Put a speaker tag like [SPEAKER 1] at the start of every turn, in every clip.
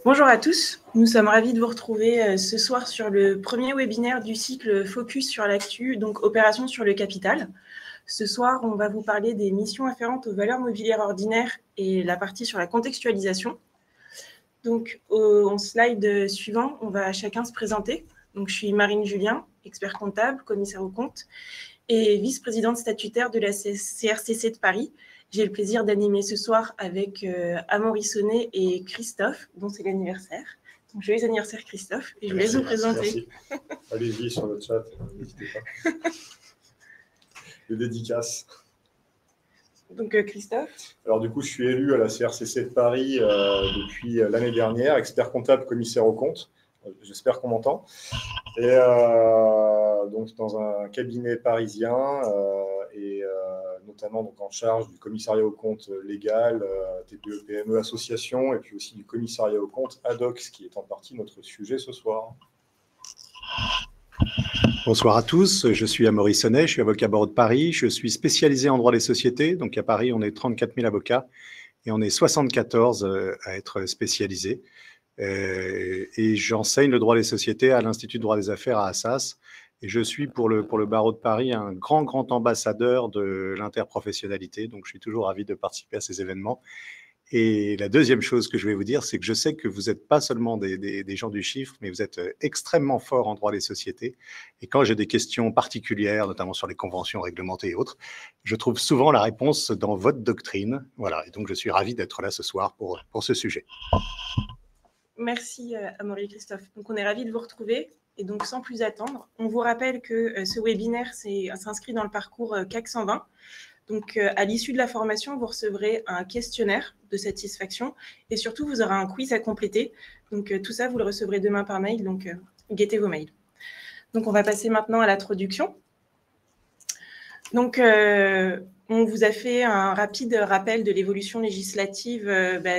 [SPEAKER 1] Bonjour à tous, nous sommes ravis de vous retrouver ce soir sur le premier webinaire du cycle Focus sur l'actu, donc opération sur le capital. Ce soir, on va vous parler des missions afférentes aux valeurs mobilières ordinaires et la partie sur la contextualisation. Donc, au slide suivant, on va chacun se présenter. Donc, je suis Marine Julien, expert comptable, commissaire aux comptes et vice-présidente statutaire de la CRCC de Paris. J'ai le plaisir d'animer ce soir avec Amaury Sonnet et Christophe, dont c'est l'anniversaire. Donc, joyeux anniversaire, Christophe, et je vous laisse vous présenter.
[SPEAKER 2] Merci. Allez-y sur le chat, n'hésitez pas. Le dédicace.
[SPEAKER 1] Donc, Christophe.
[SPEAKER 2] Alors, du coup, je suis élu à la CRCC de Paris depuis l'année dernière, expert comptable, commissaire aux comptes. J'espère qu'on m'entend. Et donc, dans un cabinet parisien et notamment donc, en charge du commissariat aux comptes légal, TPE, PME, association, et puis aussi du commissariat aux comptes ADOC, qui est en partie notre sujet ce soir.
[SPEAKER 3] Bonsoir à tous, je suis Amaury Sonnet, je suis avocat barreau de Paris, je suis spécialisé en droit des sociétés, donc à Paris on est 34 000 avocats et on est 74 à être spécialisés. Et j'enseigne le droit des sociétés à l'Institut de droit des affaires à Assas. Et je suis pour le barreau de Paris un grand ambassadeur de l'interprofessionnalité. Donc je suis toujours ravi de participer à ces événements. Et la deuxième chose que je vais vous dire, c'est que je sais que vous n'êtes pas seulement des gens du chiffre, mais vous êtes extrêmement forts en droit des sociétés. Et quand j'ai des questions particulières, notamment sur les conventions réglementées et autres, je trouve souvent la réponse dans votre doctrine. Voilà. Et donc je suis ravi d'être là ce soir pour ce sujet.
[SPEAKER 1] Merci Amaury et Christophe. Donc, on est ravis de vous retrouver. Et donc, sans plus attendre, on vous rappelle que ce webinaire s'inscrit dans le parcours CAC 120. Donc, à l'issue de la formation, vous recevrez un questionnaire de satisfaction et surtout, vous aurez un quiz à compléter. Donc, tout ça, vous le recevrez demain par mail. Donc, guettez vos mails. Donc, on va passer maintenant à l'introduction. Donc, on vous a fait un rapide rappel de l'évolution législative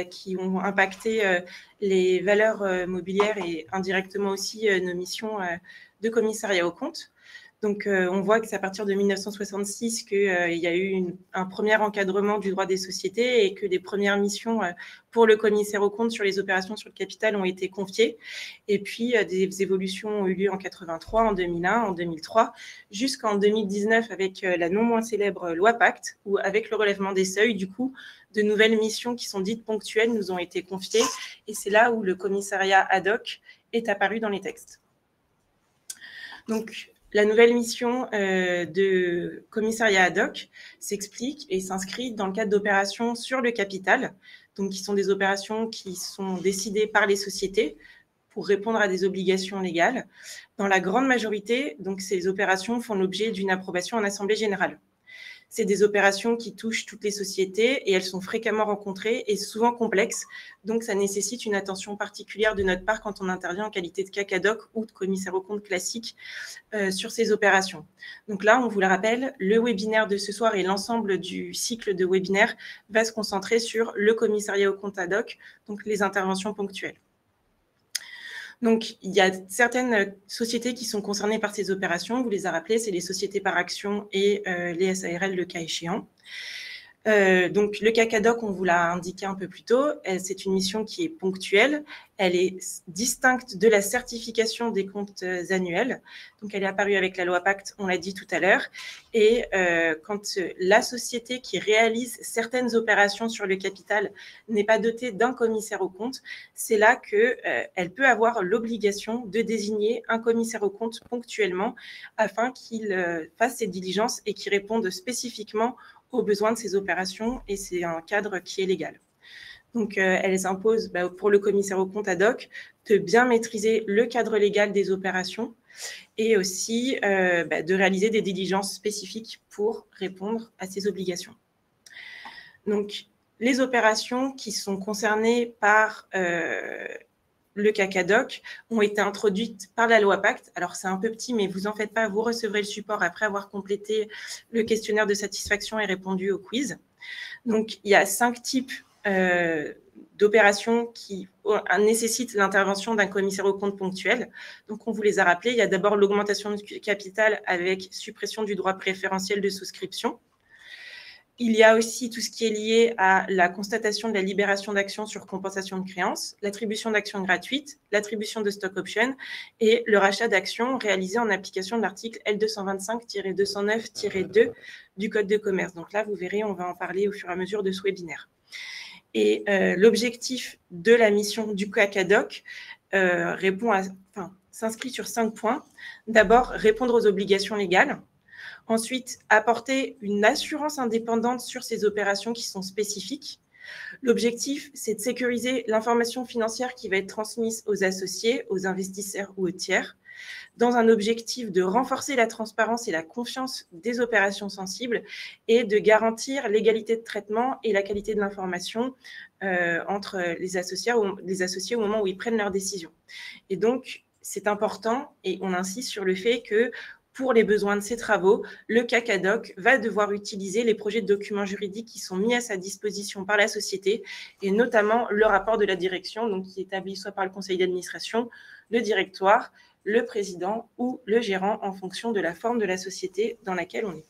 [SPEAKER 1] qui ont impacté les valeurs mobilières et indirectement aussi nos missions de commissariat aux comptes. Donc, on voit que c'est à partir de 1966 qu'il y a eu un premier encadrement du droit des sociétés et que les premières missions pour le commissaire aux comptes sur les opérations sur le capital ont été confiées. Et puis, des évolutions ont eu lieu en 83, en 2001, en 2003, jusqu'en 2019 avec la non moins célèbre loi Pacte, où avec le relèvement des seuils, du coup, de nouvelles missions qui sont dites ponctuelles nous ont été confiées. Et c'est là où le commissariat ad hoc est apparu dans les textes. Donc, la nouvelle mission de commissariat ad hoc s'explique et s'inscrit dans le cadre d'opérations sur le capital, donc qui sont des opérations qui sont décidées par les sociétés pour répondre à des obligations légales. Dans la grande majorité, donc, ces opérations font l'objet d'une approbation en assemblée générale. C'est des opérations qui touchent toutes les sociétés et elles sont fréquemment rencontrées et souvent complexes. Donc, ça nécessite une attention particulière de notre part quand on intervient en qualité de CAC ad hoc ou de commissaire aux comptes classique sur ces opérations. Donc là, on vous le rappelle, le webinaire de ce soir et l'ensemble du cycle de webinaires va se concentrer sur le commissariat aux comptes ad hoc, donc les interventions ponctuelles. Donc, il y a certaines sociétés qui sont concernées par ces opérations. Vous les avez rappelées, c'est les sociétés par action et les SARL, le cas échéant. Donc, le CAC ad hoc, on vous l'a indiqué un peu plus tôt, c'est une mission qui est ponctuelle. Elle est distincte de la certification des comptes annuels. Donc, elle est apparue avec la loi Pacte, on l'a dit tout à l'heure. Et quand la société qui réalise certaines opérations sur le capital n'est pas dotée d'un commissaire aux comptes, c'est là qu'elle peut avoir l'obligation de désigner un commissaire aux comptes ponctuellement afin qu'il fasse ses diligences et qu'il réponde spécifiquement aux besoins de ces opérations, et c'est un cadre qui est légal. Donc, elles imposent pour le commissaire aux comptes ad hoc de bien maîtriser le cadre légal des opérations et aussi de réaliser des diligences spécifiques pour répondre à ces obligations. Donc, les opérations qui sont concernées par le CAC ad hoc ont été introduites par la loi Pacte. Alors, c'est un peu petit, mais vous en faites pas, vous recevrez le support après avoir complété le questionnaire de satisfaction et répondu au quiz. Donc, il y a 5 types d'opérations qui nécessitent l'intervention d'un commissaire aux comptes ponctuel. Donc, on vous les a rappelés. Il y a d'abord l'augmentation du capital avec suppression du droit préférentiel de souscription. Il y a aussi tout ce qui est lié à la constatation de la libération d'actions sur compensation de créances, l'attribution d'actions gratuites, l'attribution de stock options et le rachat d'actions réalisé en application de l'article L225-209-2 du Code de commerce. Donc là, vous verrez, on va en parler au fur et à mesure de ce webinaire. Et l'objectif de la mission du CAC ad hoc s'inscrit sur 5 points. D'abord, répondre aux obligations légales. Ensuite, apporter une assurance indépendante sur ces opérations qui sont spécifiques. L'objectif, c'est de sécuriser l'information financière qui va être transmise aux associés, aux investisseurs ou aux tiers, dans un objectif de renforcer la transparence et la confiance des opérations sensibles et de garantir l'égalité de traitement et la qualité de l'information entre les associés au moment où ils prennent leurs décisions. Et donc, c'est important et on insiste sur le fait que pour les besoins de ces travaux, le CAC ad hoc va devoir utiliser les projets de documents juridiques qui sont mis à sa disposition par la société et notamment le rapport de la direction, donc qui est établi soit par le conseil d'administration, le directoire, le président ou le gérant en fonction de la forme de la société dans laquelle on est.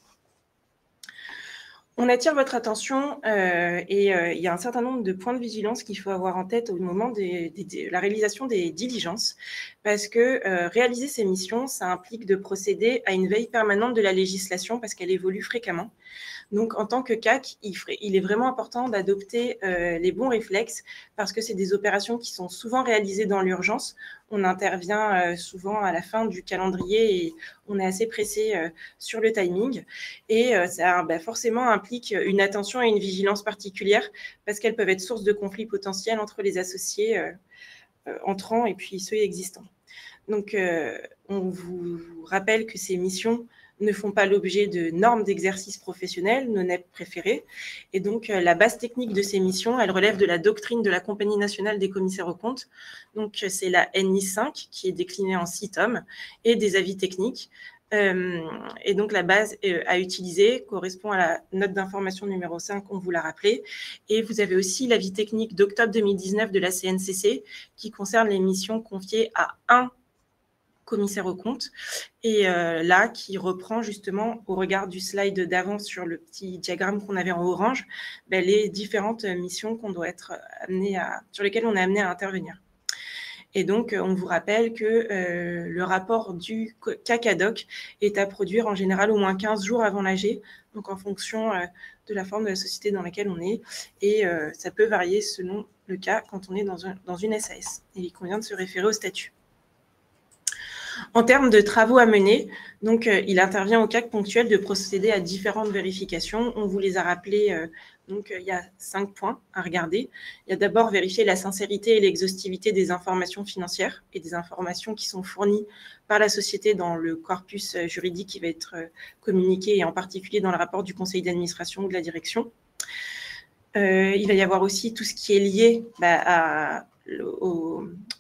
[SPEAKER 1] On attire votre attention et il y a un certain nombre de points de vigilance qu'il faut avoir en tête au moment de la réalisation des diligences parce que réaliser ces missions, ça implique de procéder à une veille permanente de la législation parce qu'elle évolue fréquemment. Donc, en tant que CAC, il est vraiment important d'adopter les bons réflexes parce que c'est des opérations qui sont souvent réalisées dans l'urgence. On intervient souvent à la fin du calendrier et on est assez pressé sur le timing. Et ça forcément implique une attention et une vigilance particulière parce qu'elles peuvent être source de conflits potentiels entre les associés entrants et puis ceux existants. Donc, on vous rappelle que ces missions ne font pas l'objet de normes d'exercice professionnel, nos NEP préférées. Et donc, la base technique de ces missions, elle relève de la doctrine de la Compagnie nationale des commissaires aux comptes. Donc, c'est la NI 5 qui est déclinée en 6 tomes et des avis techniques. Et donc, la base à utiliser correspond à la note d'information numéro 5, on vous l'a rappelé. Et vous avez aussi l'avis technique d'octobre 2019 de la CNCC qui concerne les missions confiées à un commissaire aux comptes, et là, qui reprend justement, au regard du slide d'avant sur le petit diagramme qu'on avait en orange, les différentes missions qu'on doit être sur lesquelles on est amené à intervenir. Et donc, on vous rappelle que le rapport du CAC ad hoc est à produire en général au moins 15 jours avant l'AG, donc en fonction de la forme de la société dans laquelle on est, et ça peut varier selon le cas quand on est dans une SAS, et il convient de se référer au statut. En termes de travaux à mener, donc, il intervient au CAC ponctuel de procéder à différentes vérifications. On vous les a rappelés, donc il y a 5 points à regarder. Il y a d'abord vérifier la sincérité et l'exhaustivité des informations financières et des informations qui sont fournies par la société dans le corpus juridique qui va être communiqué, et en particulier dans le rapport du conseil d'administration ou de la direction. Il va y avoir aussi tout ce qui est lié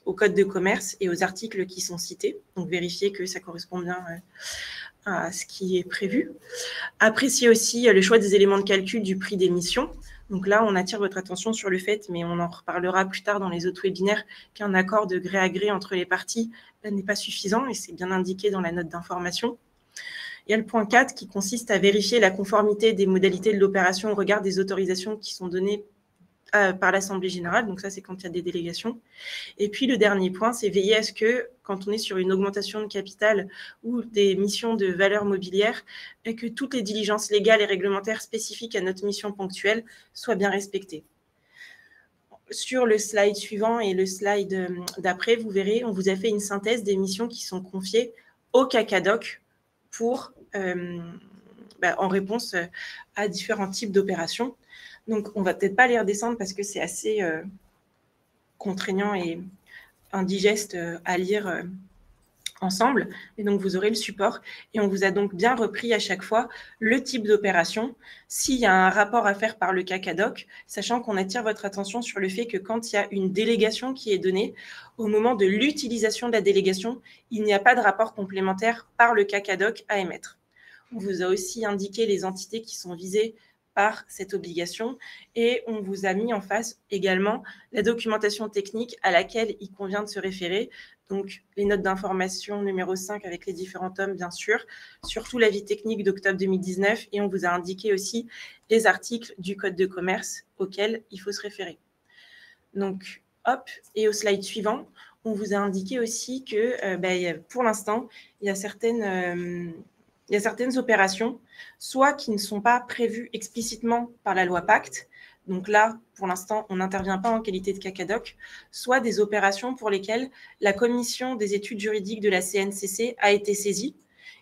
[SPEAKER 1] au code de commerce et aux articles qui sont cités. Donc, vérifier que ça correspond bien à ce qui est prévu. Apprécier aussi le choix des éléments de calcul du prix d'émission. Donc là, on attire votre attention sur le fait, mais on en reparlera plus tard dans les autres webinaires, qu'un accord de gré à gré entre les parties n'est pas suffisant et c'est bien indiqué dans la note d'information. Il y a le point 4 qui consiste à vérifier la conformité des modalités de l'opération au regard des autorisations qui sont données par l'Assemblée générale, donc ça c'est quand il y a des délégations. Et puis le dernier point, c'est veiller à ce que, quand on est sur une augmentation de capital ou des missions de valeur mobilière, et que toutes les diligences légales et réglementaires spécifiques à notre mission ponctuelle soient bien respectées. Sur le slide suivant et le slide d'après, vous verrez, on vous a fait une synthèse des missions qui sont confiées au CAC ad hoc pour, en réponse à différents types d'opérations. Donc, on ne va peut-être pas les redescendre parce que c'est assez contraignant et indigeste à lire ensemble. Et donc, vous aurez le support. Et on vous a donc bien repris à chaque fois le type d'opération. S'il y a un rapport à faire par le CAC ad hoc, sachant qu'on attire votre attention sur le fait que quand il y a une délégation qui est donnée, au moment de l'utilisation de la délégation, il n'y a pas de rapport complémentaire par le CAC ad hoc à émettre. On vous a aussi indiqué les entités qui sont visées par cette obligation et on vous a mis en face également la documentation technique à laquelle il convient de se référer. Donc, les notes d'information numéro 5 avec les différents tomes, bien sûr, surtout l'avis technique d'octobre 2019 et on vous a indiqué aussi les articles du Code de commerce auxquels il faut se référer. Donc, hop, et au slide suivant, on vous a indiqué aussi que pour l'instant, il y a certaines opérations, soit qui ne sont pas prévues explicitement par la loi Pacte, donc là, pour l'instant, on n'intervient pas en qualité de CACADOC, soit des opérations pour lesquelles la commission des études juridiques de la CNCC a été saisie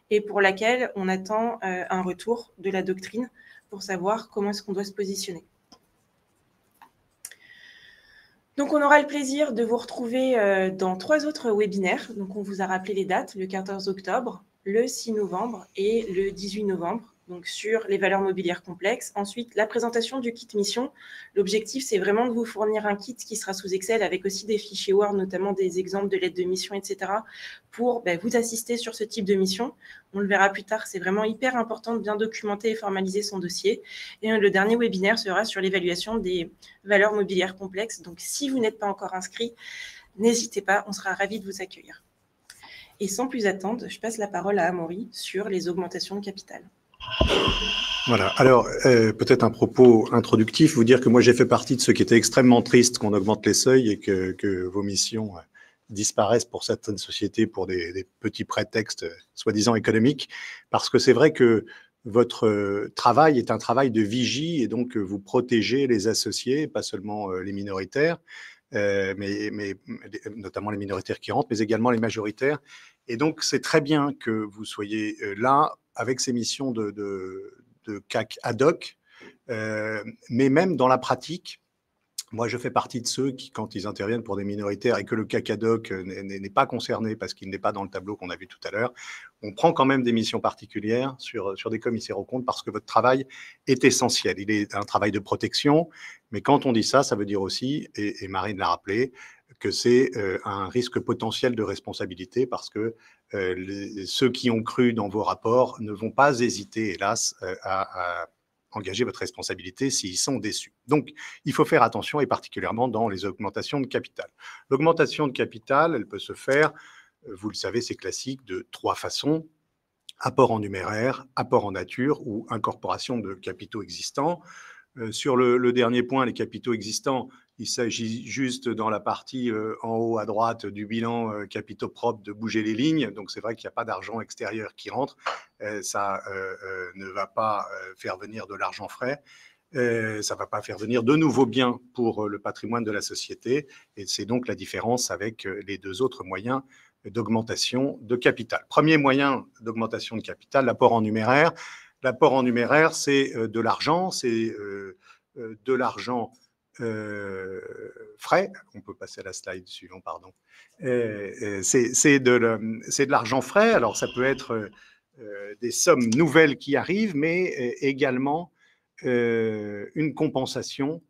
[SPEAKER 1] et pour laquelle on attend un retour de la doctrine pour savoir comment est-ce qu'on doit se positionner. Donc, on aura le plaisir de vous retrouver dans 3 autres webinaires. Donc, on vous a rappelé les dates, le 14 octobre, le 6 novembre et le 18 novembre, donc sur les valeurs mobilières complexes. Ensuite, la présentation du kit mission. L'objectif, c'est vraiment de vous fournir un kit qui sera sous Excel avec aussi des fichiers Word, notamment des exemples de lettres de mission, etc., pour vous assister sur ce type de mission. On le verra plus tard, c'est vraiment hyper important de bien documenter et formaliser son dossier. Et le dernier webinaire sera sur l'évaluation des valeurs mobilières complexes. Donc, si vous n'êtes pas encore inscrit, n'hésitez pas, on sera ravis de vous accueillir. Et sans plus attendre, je passe la parole à Amaury sur les augmentations de capital.
[SPEAKER 3] Voilà. Alors, peut-être un propos introductif, vous dire que moi, j'ai fait partie de ceux qui étaient extrêmement tristes qu'on augmente les seuils et que vos missions disparaissent pour certaines sociétés pour des petits prétextes soi-disant économiques, parce que c'est vrai que votre travail est un travail de vigie et donc vous protégez les associés, pas seulement les minoritaires, mais notamment les minoritaires qui rentrent, mais également les majoritaires. Et donc, c'est très bien que vous soyez là avec ces missions de CAC ad hoc, mais même dans la pratique, moi, je fais partie de ceux qui, quand ils interviennent pour des minoritaires et que le CAC ad hoc n'est pas concerné parce qu'il n'est pas dans le tableau qu'on a vu tout à l'heure, on prend quand même des missions particulières sur des commissaires aux comptes parce que votre travail est essentiel. Il est un travail de protection, mais quand on dit ça, ça veut dire aussi, et Marine l'a rappelé, que c'est un risque potentiel de responsabilité parce que ceux qui ont cru dans vos rapports ne vont pas hésiter, hélas, à engager votre responsabilité s'ils sont déçus. Donc, il faut faire attention, et particulièrement dans les augmentations de capital. L'augmentation de capital, elle peut se faire, vous le savez, c'est classique, de 3 façons. Apport en numéraire, apport en nature ou incorporation de capitaux existants. Sur le dernier point, les capitaux existants, il s'agit juste dans la partie en haut à droite du bilan capitaux propres de bouger les lignes. Donc, c'est vrai qu'il n'y a pas d'argent extérieur qui rentre. Ça ne va pas faire venir de l'argent frais. Ça ne va pas faire venir de nouveaux biens pour le patrimoine de la société. Et c'est donc la différence avec les 2 autres moyens d'augmentation de capital. Premier moyen d'augmentation de capital, l'apport en numéraire. L'apport en numéraire, c'est de l'argent, c'est de l'argent frais. On peut passer à la slide suivante, pardon. C'est de l'argent frais. Alors, ça peut être des sommes nouvelles qui arrivent, mais également une compensation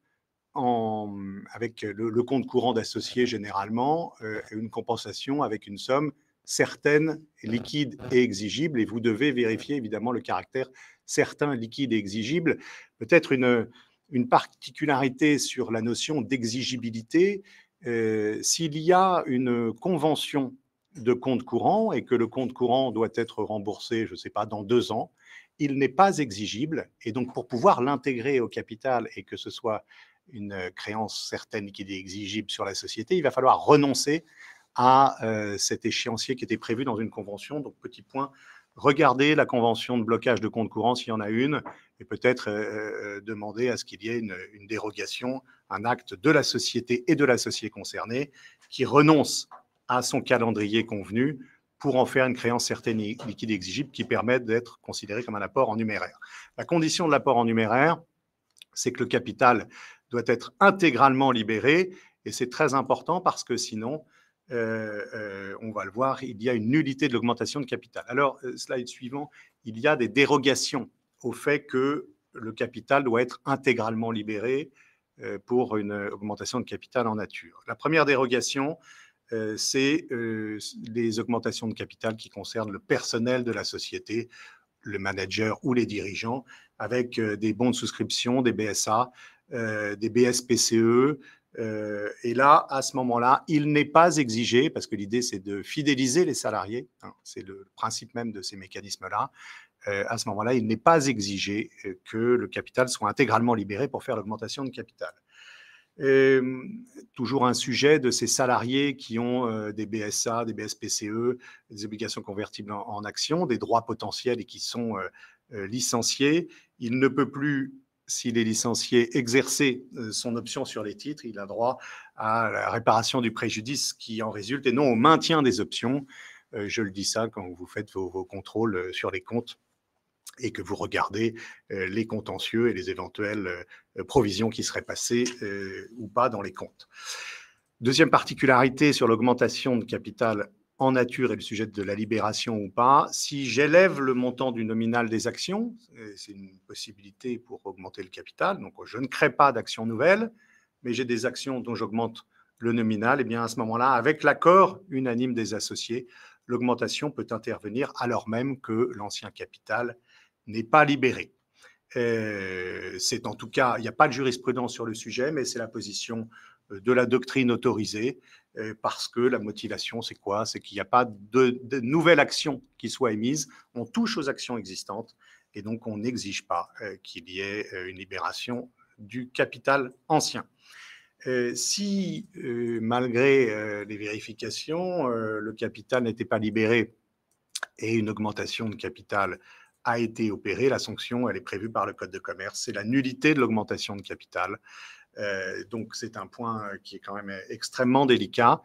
[SPEAKER 3] avec le compte courant d'associé généralement, une compensation avec une somme certaine, liquide et exigible, et vous devez vérifier évidemment le caractère certain, liquide et exigible. Peut-être une particularité sur la notion d'exigibilité, s'il y a une convention de compte courant et que le compte courant doit être remboursé, je ne sais pas, dans 2 ans, il n'est pas exigible, et donc pour pouvoir l'intégrer au capital et que ce soit une créance certaine qui est exigible sur la société, il va falloir renoncer à cet échéancier qui était prévu dans une convention. Donc, petit point, regardez la convention de blocage de compte courant s'il y en a une, et peut-être demander à ce qu'il y ait une dérogation, un acte de la société et de l'associé concerné qui renonce à son calendrier convenu pour en faire une créance certaine liquide exigible qui permette d'être considéré comme un apport en numéraire. La condition de l'apport en numéraire, c'est que le capital doit être intégralement libéré, et c'est très important parce que sinon, on va le voir, il y a une nullité de l'augmentation de capital. Alors, slide suivant, il y a des dérogations au fait que le capital doit être intégralement libéré pour une augmentation de capital en nature. La première dérogation, c'est les augmentations de capital qui concernent le personnel de la société, le manager ou les dirigeants avec des bons de souscription, des BSA, des BSPCE. Et là, à ce moment-là, il n'est pas exigé, parce que l'idée, c'est de fidéliser les salariés, hein, c'est le principe même de ces mécanismes-là. À ce moment-là, il n'est pas exigé que le capital soit intégralement libéré pour faire l'augmentation de capital. Toujours un sujet de ces salariés qui ont des BSA, des BSPCE, des obligations convertibles en actions, des droits potentiels et qui sont licenciés. Il ne peut plus, s'il est licencié, exercer son option sur les titres. Il a droit à la réparation du préjudice qui en résulte et non au maintien des options. Je le dis ça quand vous faites vos contrôles sur les comptes et que vous regardez les contentieux et les éventuelles provisions qui seraient passées ou pas dans les comptes. Deuxième particularité sur l'augmentation de capital en nature et le sujet de la libération ou pas, si j'élève le montant du nominal des actions, c'est une possibilité pour augmenter le capital, donc je ne crée pas d'actions nouvelles, mais j'ai des actions dont j'augmente le nominal, et bien à ce moment-là, avec l'accord unanime des associés, l'augmentation peut intervenir alors même que l'ancien capital n'est pas libéré. C'est en tout cas, il n'y a pas de jurisprudence sur le sujet, mais c'est la position de la doctrine autorisée, parce que la motivation, c'est quoi? C'est qu'il n'y a pas de nouvelle action qui soit émise, on touche aux actions existantes, et donc on n'exige pas qu'il y ait une libération du capital ancien. Si, malgré les vérifications, le capital n'était pas libéré et une augmentation de capital a été opérée, la sanction, elle est prévue par le Code de commerce, c'est la nullité de l'augmentation de capital. Donc, c'est un point qui est quand même extrêmement délicat,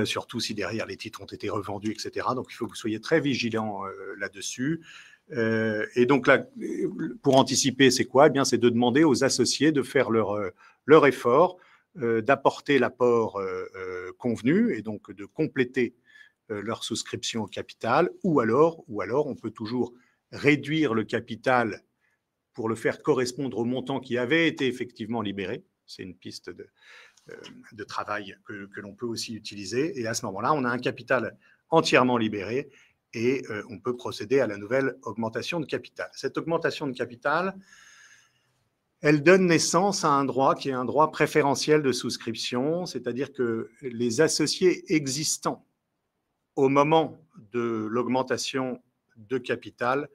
[SPEAKER 3] surtout si derrière les titres ont été revendus, etc. Donc, il faut que vous soyez très vigilant là-dessus. Et donc, là, pour anticiper, c'est quoi? Eh bien, c'est de demander aux associés de faire leur effort, d'apporter l'apport convenu et donc de compléter leur souscription au capital, ou alors on peut toujours réduire le capital pour le faire correspondre au montant qui avait été effectivement libéré. C'est une piste de travail que l'on peut aussi utiliser. Et à ce moment-là, on a un capital entièrement libéré et on peut procéder à la nouvelle augmentation de capital. Cette augmentation de capital, elle donne naissance à un droit qui est un droit préférentiel de souscription, c'est-à-dire que les associés existants au moment de l'augmentation de capital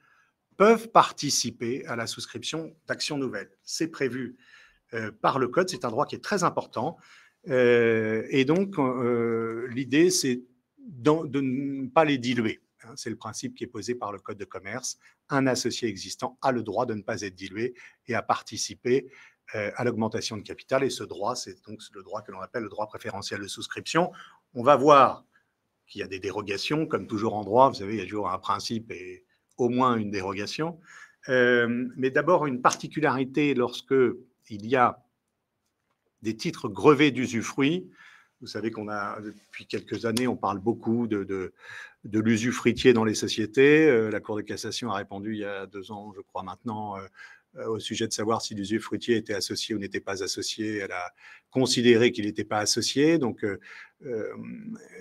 [SPEAKER 3] peuvent participer à la souscription d'actions nouvelles. C'est prévu par le Code, c'est un droit qui est très important. Et donc, l'idée, c'est de ne pas les diluer. C'est le principe qui est posé par le Code de commerce. Un associé existant a le droit de ne pas être dilué et à participer à l'augmentation de capital. Et ce droit, c'est donc le droit que l'on appelle le droit préférentiel de souscription. On va voir qu'il y a des dérogations, comme toujours en droit. Vous savez, il y a toujours un principe et au moins une dérogation. Mais d'abord, une particularité lorsque il y a des titres grevés d'usufruit. Vous savez qu'on a, depuis quelques années, on parle beaucoup de l'usufruitier dans les sociétés. La Cour de cassation a répondu il y a 2 ans, je crois maintenant, au sujet de savoir si l'usufruitier était associé ou n'était pas associé. Elle a considéré qu'il n'était pas associé. Donc,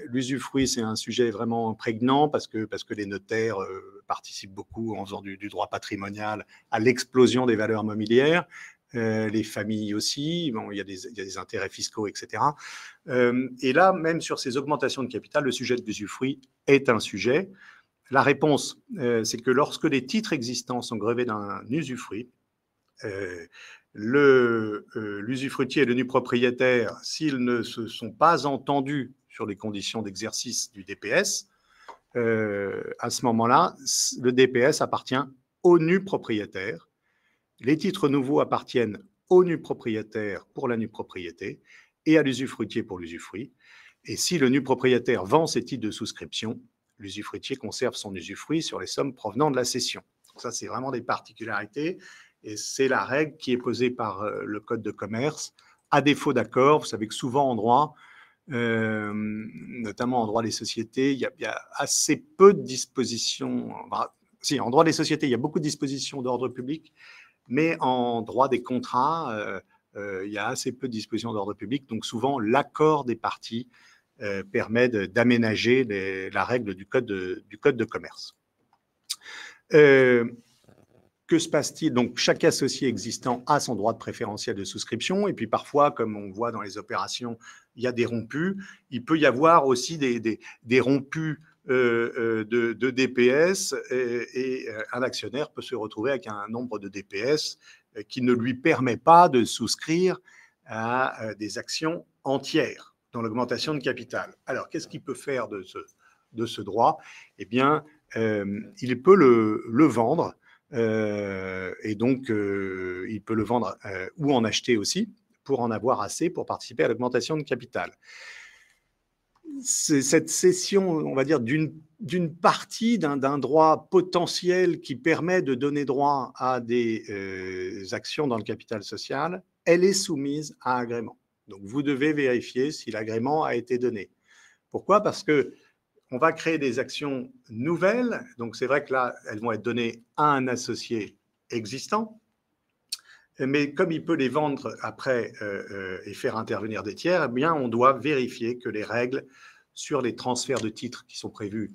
[SPEAKER 3] l'usufruit, c'est un sujet vraiment prégnant parce que les notaires participent beaucoup en faisant du droit patrimonial à l'explosion des valeurs mobilières. Les familles aussi, bon, il y a des intérêts fiscaux, etc. Et là, même sur ces augmentations de capital, le sujet de l'usufruit est un sujet. La réponse, c'est que lorsque les titres existants sont grevés d'un usufruit, l'usufruitier et le nu propriétaire, s'ils ne se sont pas entendus sur les conditions d'exercice du DPS, à ce moment-là, le DPS appartient au nu propriétaire. Les titres nouveaux appartiennent au nu propriétaire pour la nue propriété et à l'usufruitier pour l'usufruit. Et si le nu propriétaire vend ses titres de souscription, l'usufruitier conserve son usufruit sur les sommes provenant de la cession. Donc ça, c'est vraiment des particularités et c'est la règle qui est posée par le Code de commerce. À défaut d'accord, vous savez que souvent en droit, notamment en droit des sociétés, il y a assez peu de dispositions. Si, en droit des sociétés, il y a beaucoup de dispositions d'ordre public, mais en droit des contrats, il y a assez peu de dispositions d'ordre public. Donc souvent, l'accord des parties permet d'aménager la règle du code de commerce. Que se passe-t-il? Donc, chaque associé existant a son droit de préférentiel de souscription. Et puis, parfois, comme on voit dans les opérations, il y a des rompus. Il peut y avoir aussi des rompus de DPS. Et un actionnaire peut se retrouver avec un nombre de DPS qui ne lui permet pas de souscrire à des actions entières dans l'augmentation de capital. Alors, qu'est-ce qu'il peut faire de ce droit? Eh bien, il peut le vendre. Et donc, il peut le vendre ou en acheter aussi pour en avoir assez pour participer à l'augmentation de capital. C'est cette cession, on va dire, d'une partie d'un droit potentiel qui permet de donner droit à des actions dans le capital social, elle est soumise à agrément. Donc, vous devez vérifier si l'agrément a été donné. Pourquoi? Parce que on va créer des actions nouvelles. Donc, c'est vrai que là, elles vont être données à un associé existant. Mais comme il peut les vendre après et faire intervenir des tiers, eh bien, on doit vérifier que les règles sur les transferts de titres qui sont prévus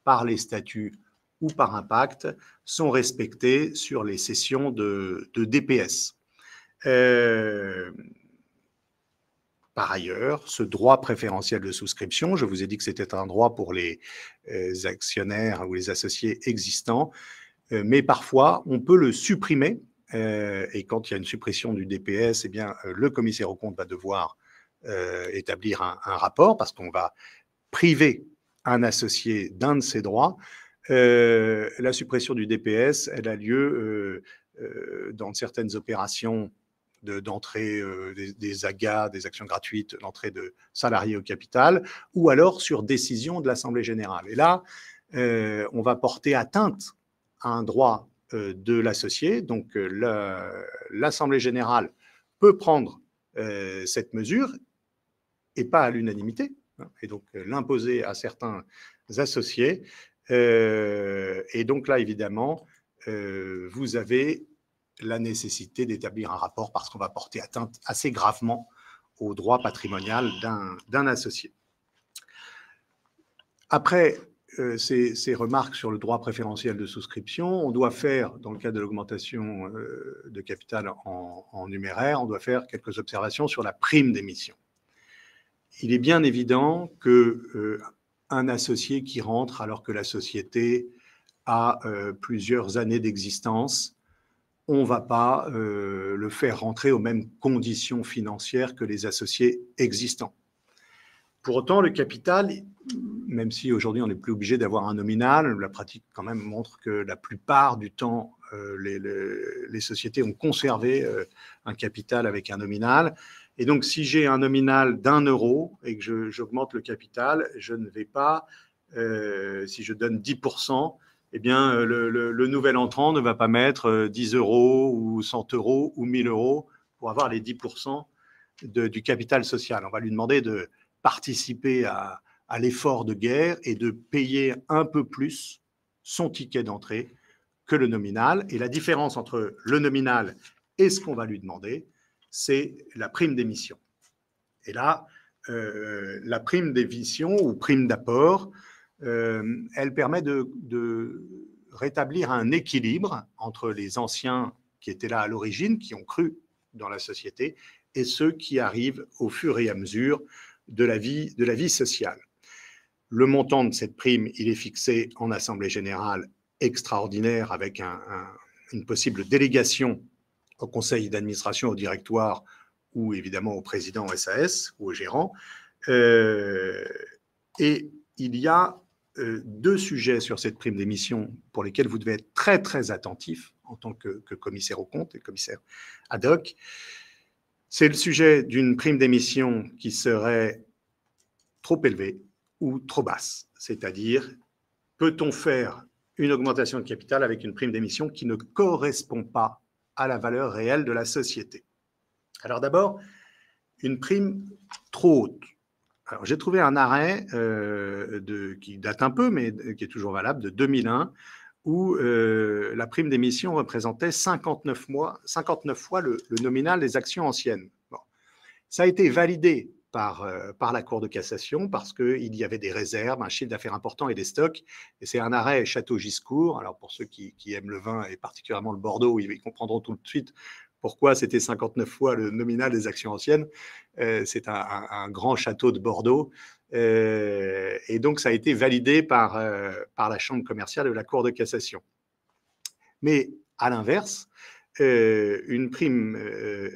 [SPEAKER 3] par les statuts ou par un pacte sont respectées sur les cessions de DPS. Par ailleurs, ce droit préférentiel de souscription, je vous ai dit que c'était un droit pour les actionnaires ou les associés existants, mais parfois, on peut le supprimer. Et quand il y a une suppression du DPS, eh bien, le commissaire aux comptes va devoir établir un rapport parce qu'on va priver un associé d'un de ses droits. La suppression du DPS, elle a lieu dans certaines opérations d'entrée des AGA, des actions gratuites, d'entrée de salariés au capital, ou alors sur décision de l'Assemblée générale. Et là, on va porter atteinte à un droit de l'associé. Donc, l'Assemblée générale peut prendre cette mesure, et pas à l'unanimité, et donc l'imposer à certains associés. Et donc là, évidemment, vous avez la nécessité d'établir un rapport parce qu'on va porter atteinte assez gravement au droit patrimonial d'un associé. Après ces remarques sur le droit préférentiel de souscription, on doit faire, dans le cadre de l'augmentation de capital en numéraire, on doit faire quelques observations sur la prime d'émission. Il est bien évident qu'un associé qui rentre alors que la société a plusieurs années d'existence, on ne va pas le faire rentrer aux mêmes conditions financières que les associés existants. Pour autant, le capital, même si aujourd'hui on n'est plus obligé d'avoir un nominal, la pratique quand même montre que la plupart du temps, les sociétés ont conservé un capital avec un nominal. Et donc, si j'ai un nominal d'1 euro et que j'augmente le capital, je ne vais pas, si je donne 10%, eh bien, le nouvel entrant ne va pas mettre 10 euros ou 100 euros ou 1000 euros pour avoir les 10% du capital social. On va lui demander de participer à l'effort de guerre et de payer un peu plus son ticket d'entrée que le nominal. Et la différence entre le nominal et ce qu'on va lui demander, c'est la prime d'émission. Et là, la prime d'émission ou prime d'apport, elle permet de rétablir un équilibre entre les anciens qui étaient là à l'origine, qui ont cru dans la société, et ceux qui arrivent au fur et à mesure de la vie sociale. Le montant de cette prime, il est fixé en assemblée générale extraordinaire avec une possible délégation au conseil d'administration, au directoire ou évidemment au président SAS ou au gérant. Et il y a deux sujets sur cette prime d'émission pour lesquels vous devez être très, très attentif en tant que commissaire aux comptes et commissaire ad hoc. C'est le sujet d'une prime d'émission qui serait trop élevée ou trop basse. C'est-à-dire, peut-on faire une augmentation de capital avec une prime d'émission qui ne correspond pas à la valeur réelle de la société? Alors d'abord, une prime trop haute. Alors, j'ai trouvé un arrêt qui date un peu, mais qui est toujours valable, de 2001, où la prime d'émission représentait 59 fois le nominal des actions anciennes. Bon. Ça a été validé par la Cour de cassation parce qu'il y avait des réserves, un chiffre d'affaires important et des stocks. Et c'est un arrêt Château-Giscourt. Alors pour ceux qui aiment le vin et particulièrement le Bordeaux, ils comprendront tout de suite pourquoi c'était 59 fois le nominal des actions anciennes. C'est un grand château de Bordeaux. Et donc ça a été validé par la Chambre commerciale de la Cour de cassation. Mais à l'inverse, une prime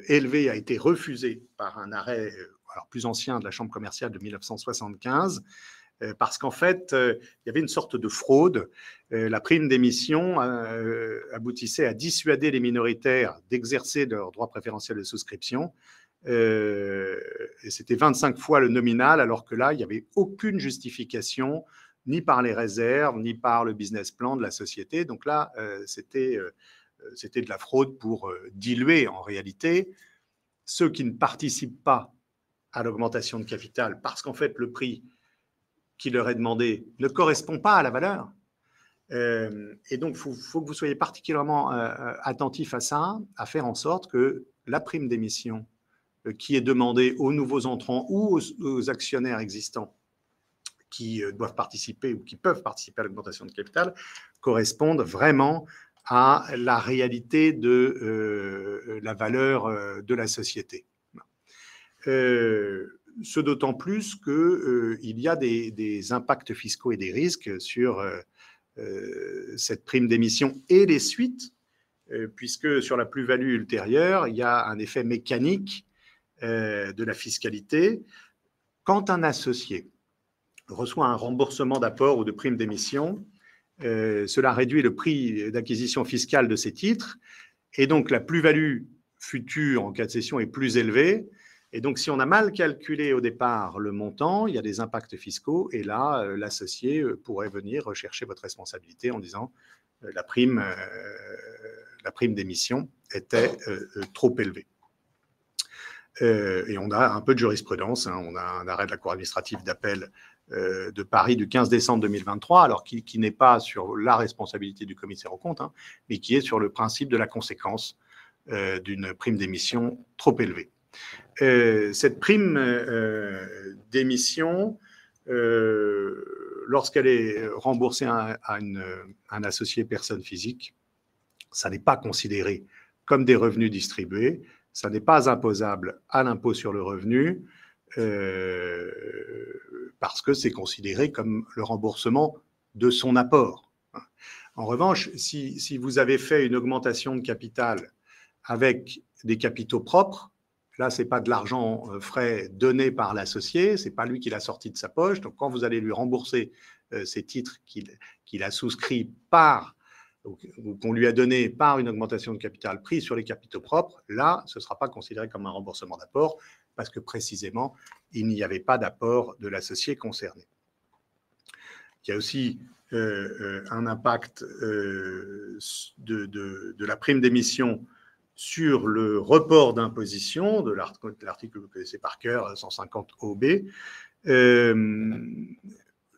[SPEAKER 3] élevée a été refusée par un arrêt plus ancien de la Chambre commerciale de 1975, parce qu'en fait, il y avait une sorte de fraude. La prime d'émission aboutissait à dissuader les minoritaires d'exercer leur droit préférentiel de souscription. Et c'était 25 fois le nominal, alors que là, il n'y avait aucune justification, ni par les réserves, ni par le business plan de la société. Donc là, c'était de la fraude pour diluer en réalité ceux qui ne participent pas à l'augmentation de capital parce qu'en fait le prix qui leur est demandé ne correspond pas à la valeur. Et donc il faut que vous soyez particulièrement attentif à ça, à faire en sorte que la prime d'émission qui est demandée aux nouveaux entrants ou aux actionnaires existants qui doivent participer ou qui peuvent participer à l'augmentation de capital corresponde vraiment à la réalité de la valeur de la société. Ce d'autant plus qu'il y a des impacts fiscaux et des risques sur cette prime d'émission et les suites, puisque sur la plus-value ultérieure, il y a un effet mécanique de la fiscalité. Quand un associé reçoit un remboursement d'apport ou de prime d'émission, cela réduit le prix d'acquisition fiscale de ces titres, et donc la plus-value future en cas de cession est plus élevée. Et donc, si on a mal calculé au départ le montant, il y a des impacts fiscaux, et là, l'associé pourrait venir rechercher votre responsabilité en disant la prime d'émission était trop élevée. Et on a un peu de jurisprudence, hein, on a un arrêt de la Cour administrative d'appel de Paris du 15 décembre 2023, alors qui n'est pas sur la responsabilité du commissaire aux comptes, hein, mais qui est sur le principe de la conséquence d'une prime d'émission trop élevée. Cette prime d'émission, lorsqu'elle est remboursée à un associé personne physique, ça n'est pas considéré comme des revenus distribués, ça n'est pas imposable à l'impôt sur le revenu, parce que c'est considéré comme le remboursement de son apport. En revanche, si vous avez fait une augmentation de capital avec des capitaux propres, là, ce n'est pas de l'argent frais donné par l'associé, ce n'est pas lui qui l'a sorti de sa poche. Donc, quand vous allez lui rembourser ces titres qu'il a souscrits ou qu'on lui a donné par une augmentation de capital pris sur les capitaux propres, là, ce ne sera pas considéré comme un remboursement d'apport parce que précisément, il n'y avait pas d'apport de l'associé concerné. Il y a aussi un impact de la prime d'émission sur le report d'imposition de l'article que vous connaissez par cœur, 150 OB.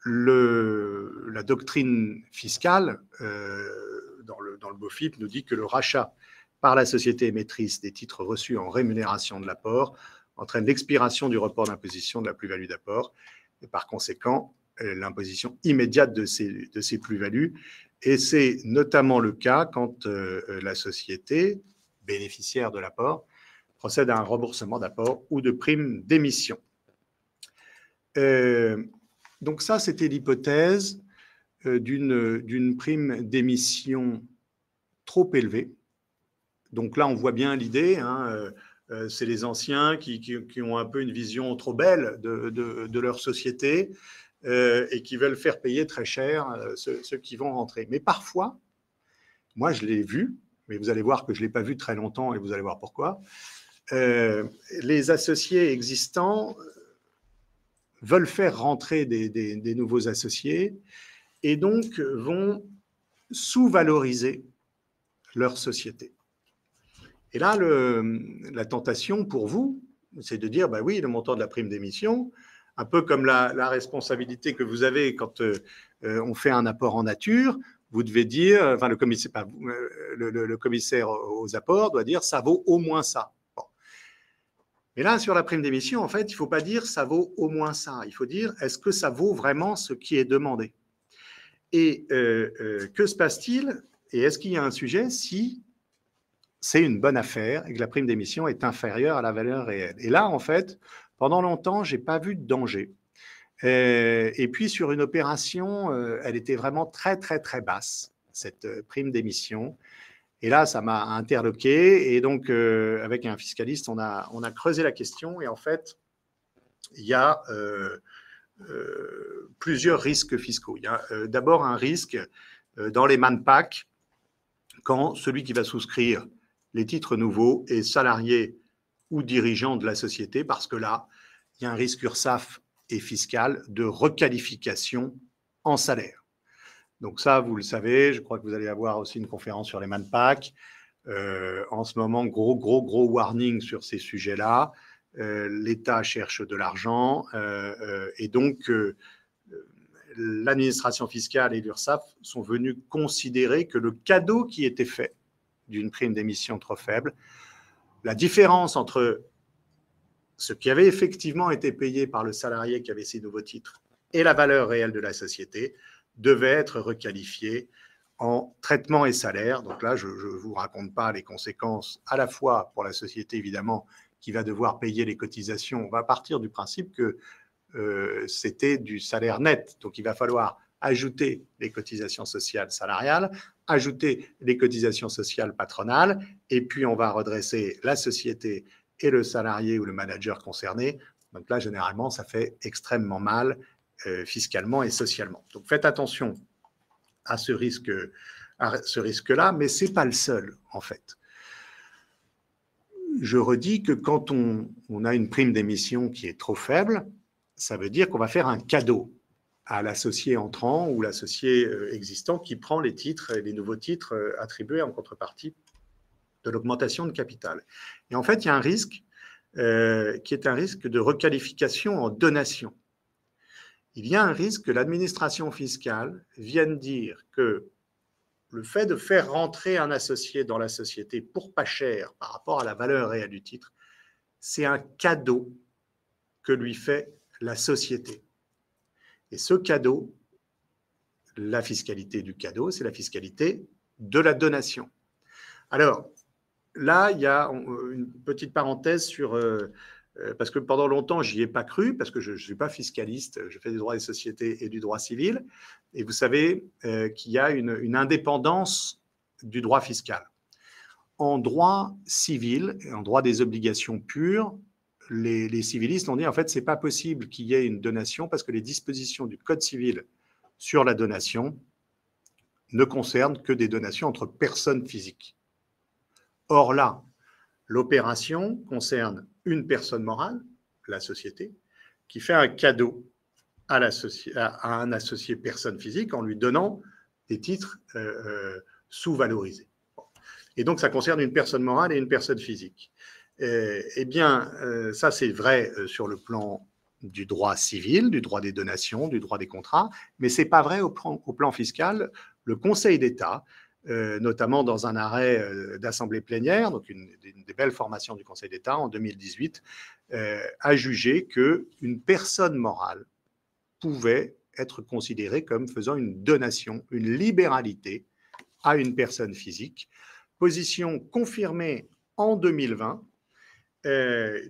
[SPEAKER 3] La doctrine fiscale dans le BOFIP nous dit que le rachat par la société émettrice des titres reçus en rémunération de l'apport entraîne l'expiration du report d'imposition de la plus-value d'apport et par conséquent l'imposition immédiate de ces plus-values. Et c'est notamment le cas quand la société bénéficiaire de l'apport procède à un remboursement d'apport ou de prime d'émission. Donc ça, c'était l'hypothèse d'une prime d'émission trop élevée. Donc là, on voit bien l'idée, hein, c'est les anciens qui ont un peu une vision trop belle de leur société et qui veulent faire payer très cher ceux qui vont rentrer. Mais parfois, moi je l'ai vu, mais vous allez voir que je ne l'ai pas vu très longtemps et vous allez voir pourquoi, les associés existants veulent faire rentrer des nouveaux associés et donc vont sous-valoriser leur société. Et là, la tentation pour vous, c'est de dire, bah oui, le montant de la prime d'émission, un peu comme la responsabilité que vous avez quand on fait un apport en nature, vous devez dire, enfin le commissaire aux apports doit dire, ça vaut au moins ça. Bon. Mais là, sur la prime d'émission, en fait, il ne faut pas dire ça vaut au moins ça. Il faut dire est-ce que ça vaut vraiment ce qui est demandé? Et que se passe-t-il? Et est-ce qu'il y a un sujet si c'est une bonne affaire et que la prime d'émission est inférieure à la valeur réelle? Et là, en fait, pendant longtemps, je n'ai pas vu de danger. Et puis, sur une opération, elle était vraiment très, très, très basse, cette prime d'émission. Et là, ça m'a interloqué. Et donc, avec un fiscaliste, on a creusé la question. Et en fait, il y a plusieurs risques fiscaux. Il y a d'abord un risque dans les manpack quand celui qui va souscrire les titres nouveaux est salarié ou dirigeant de la société, parce que là, il y a un risque URSSAF et fiscal de requalification en salaire. Donc ça, vous le savez, je crois que vous allez avoir aussi une conférence sur les manpack. En ce moment, gros warning sur ces sujets-là. L'État cherche de l'argent et donc l'administration fiscale et l'URSSAF sont venus considérer que le cadeau qui était fait d'une prime d'émission trop faible, la différence entre ce qui avait effectivement été payé par le salarié qui avait ces nouveaux titres et la valeur réelle de la société devait être requalifiée en traitement et salaire. Donc là, je ne vous raconte pas les conséquences à la fois pour la société, évidemment, qui va devoir payer les cotisations. On va partir du principe que c'était du salaire net. Donc, il va falloir ajouter les cotisations sociales salariales, ajouter les cotisations sociales patronales, et puis on va redresser la société et le salarié ou le manager concerné. Donc là, généralement, ça fait extrêmement mal fiscalement et socialement. Donc, faites attention à ce risque-là, mais ce n'est pas le seul, en fait. Je redis que quand on a une prime d'émission qui est trop faible, ça veut dire qu'on va faire un cadeau à l'associé entrant ou l'associé existant qui prend les titres, les nouveaux titres attribués en contrepartie de l'augmentation de capital. Et en fait, il y a un risque qui est un risque de requalification en donation. Il y a un risque que l'administration fiscale vienne dire que le fait de faire rentrer un associé dans la société pour pas cher par rapport à la valeur réelle du titre, c'est un cadeau que lui fait la société. Et ce cadeau, la fiscalité du cadeau, c'est la fiscalité de la donation. Alors, là, il y a une petite parenthèse sur... parce que pendant longtemps, j'y ai pas cru, parce que je ne suis pas fiscaliste, je fais du droit des sociétés et du droit civil. Et vous savez qu'il y a une indépendance du droit fiscal. En droit civil, et en droit des obligations pures, les civilistes ont dit en fait, ce n'est pas possible qu'il y ait une donation parce que les dispositions du Code civil sur la donation ne concernent que des donations entre personnes physiques. Or là, l'opération concerne une personne morale, la société, qui fait un cadeau à un associé personne physique en lui donnant des titres sous-valorisés. Et donc, ça concerne une personne morale et une personne physique. Eh bien, ça, c'est vrai sur le plan du droit civil, du droit des donations, du droit des contrats, mais ce n'est pas vrai au plan fiscal. Le Conseil d'État, notamment dans un arrêt d'assemblée plénière, donc une des belles formations du Conseil d'État en 2018, a jugé qu'une personne morale pouvait être considérée comme faisant une donation, une libéralité à une personne physique. Position confirmée en 2020.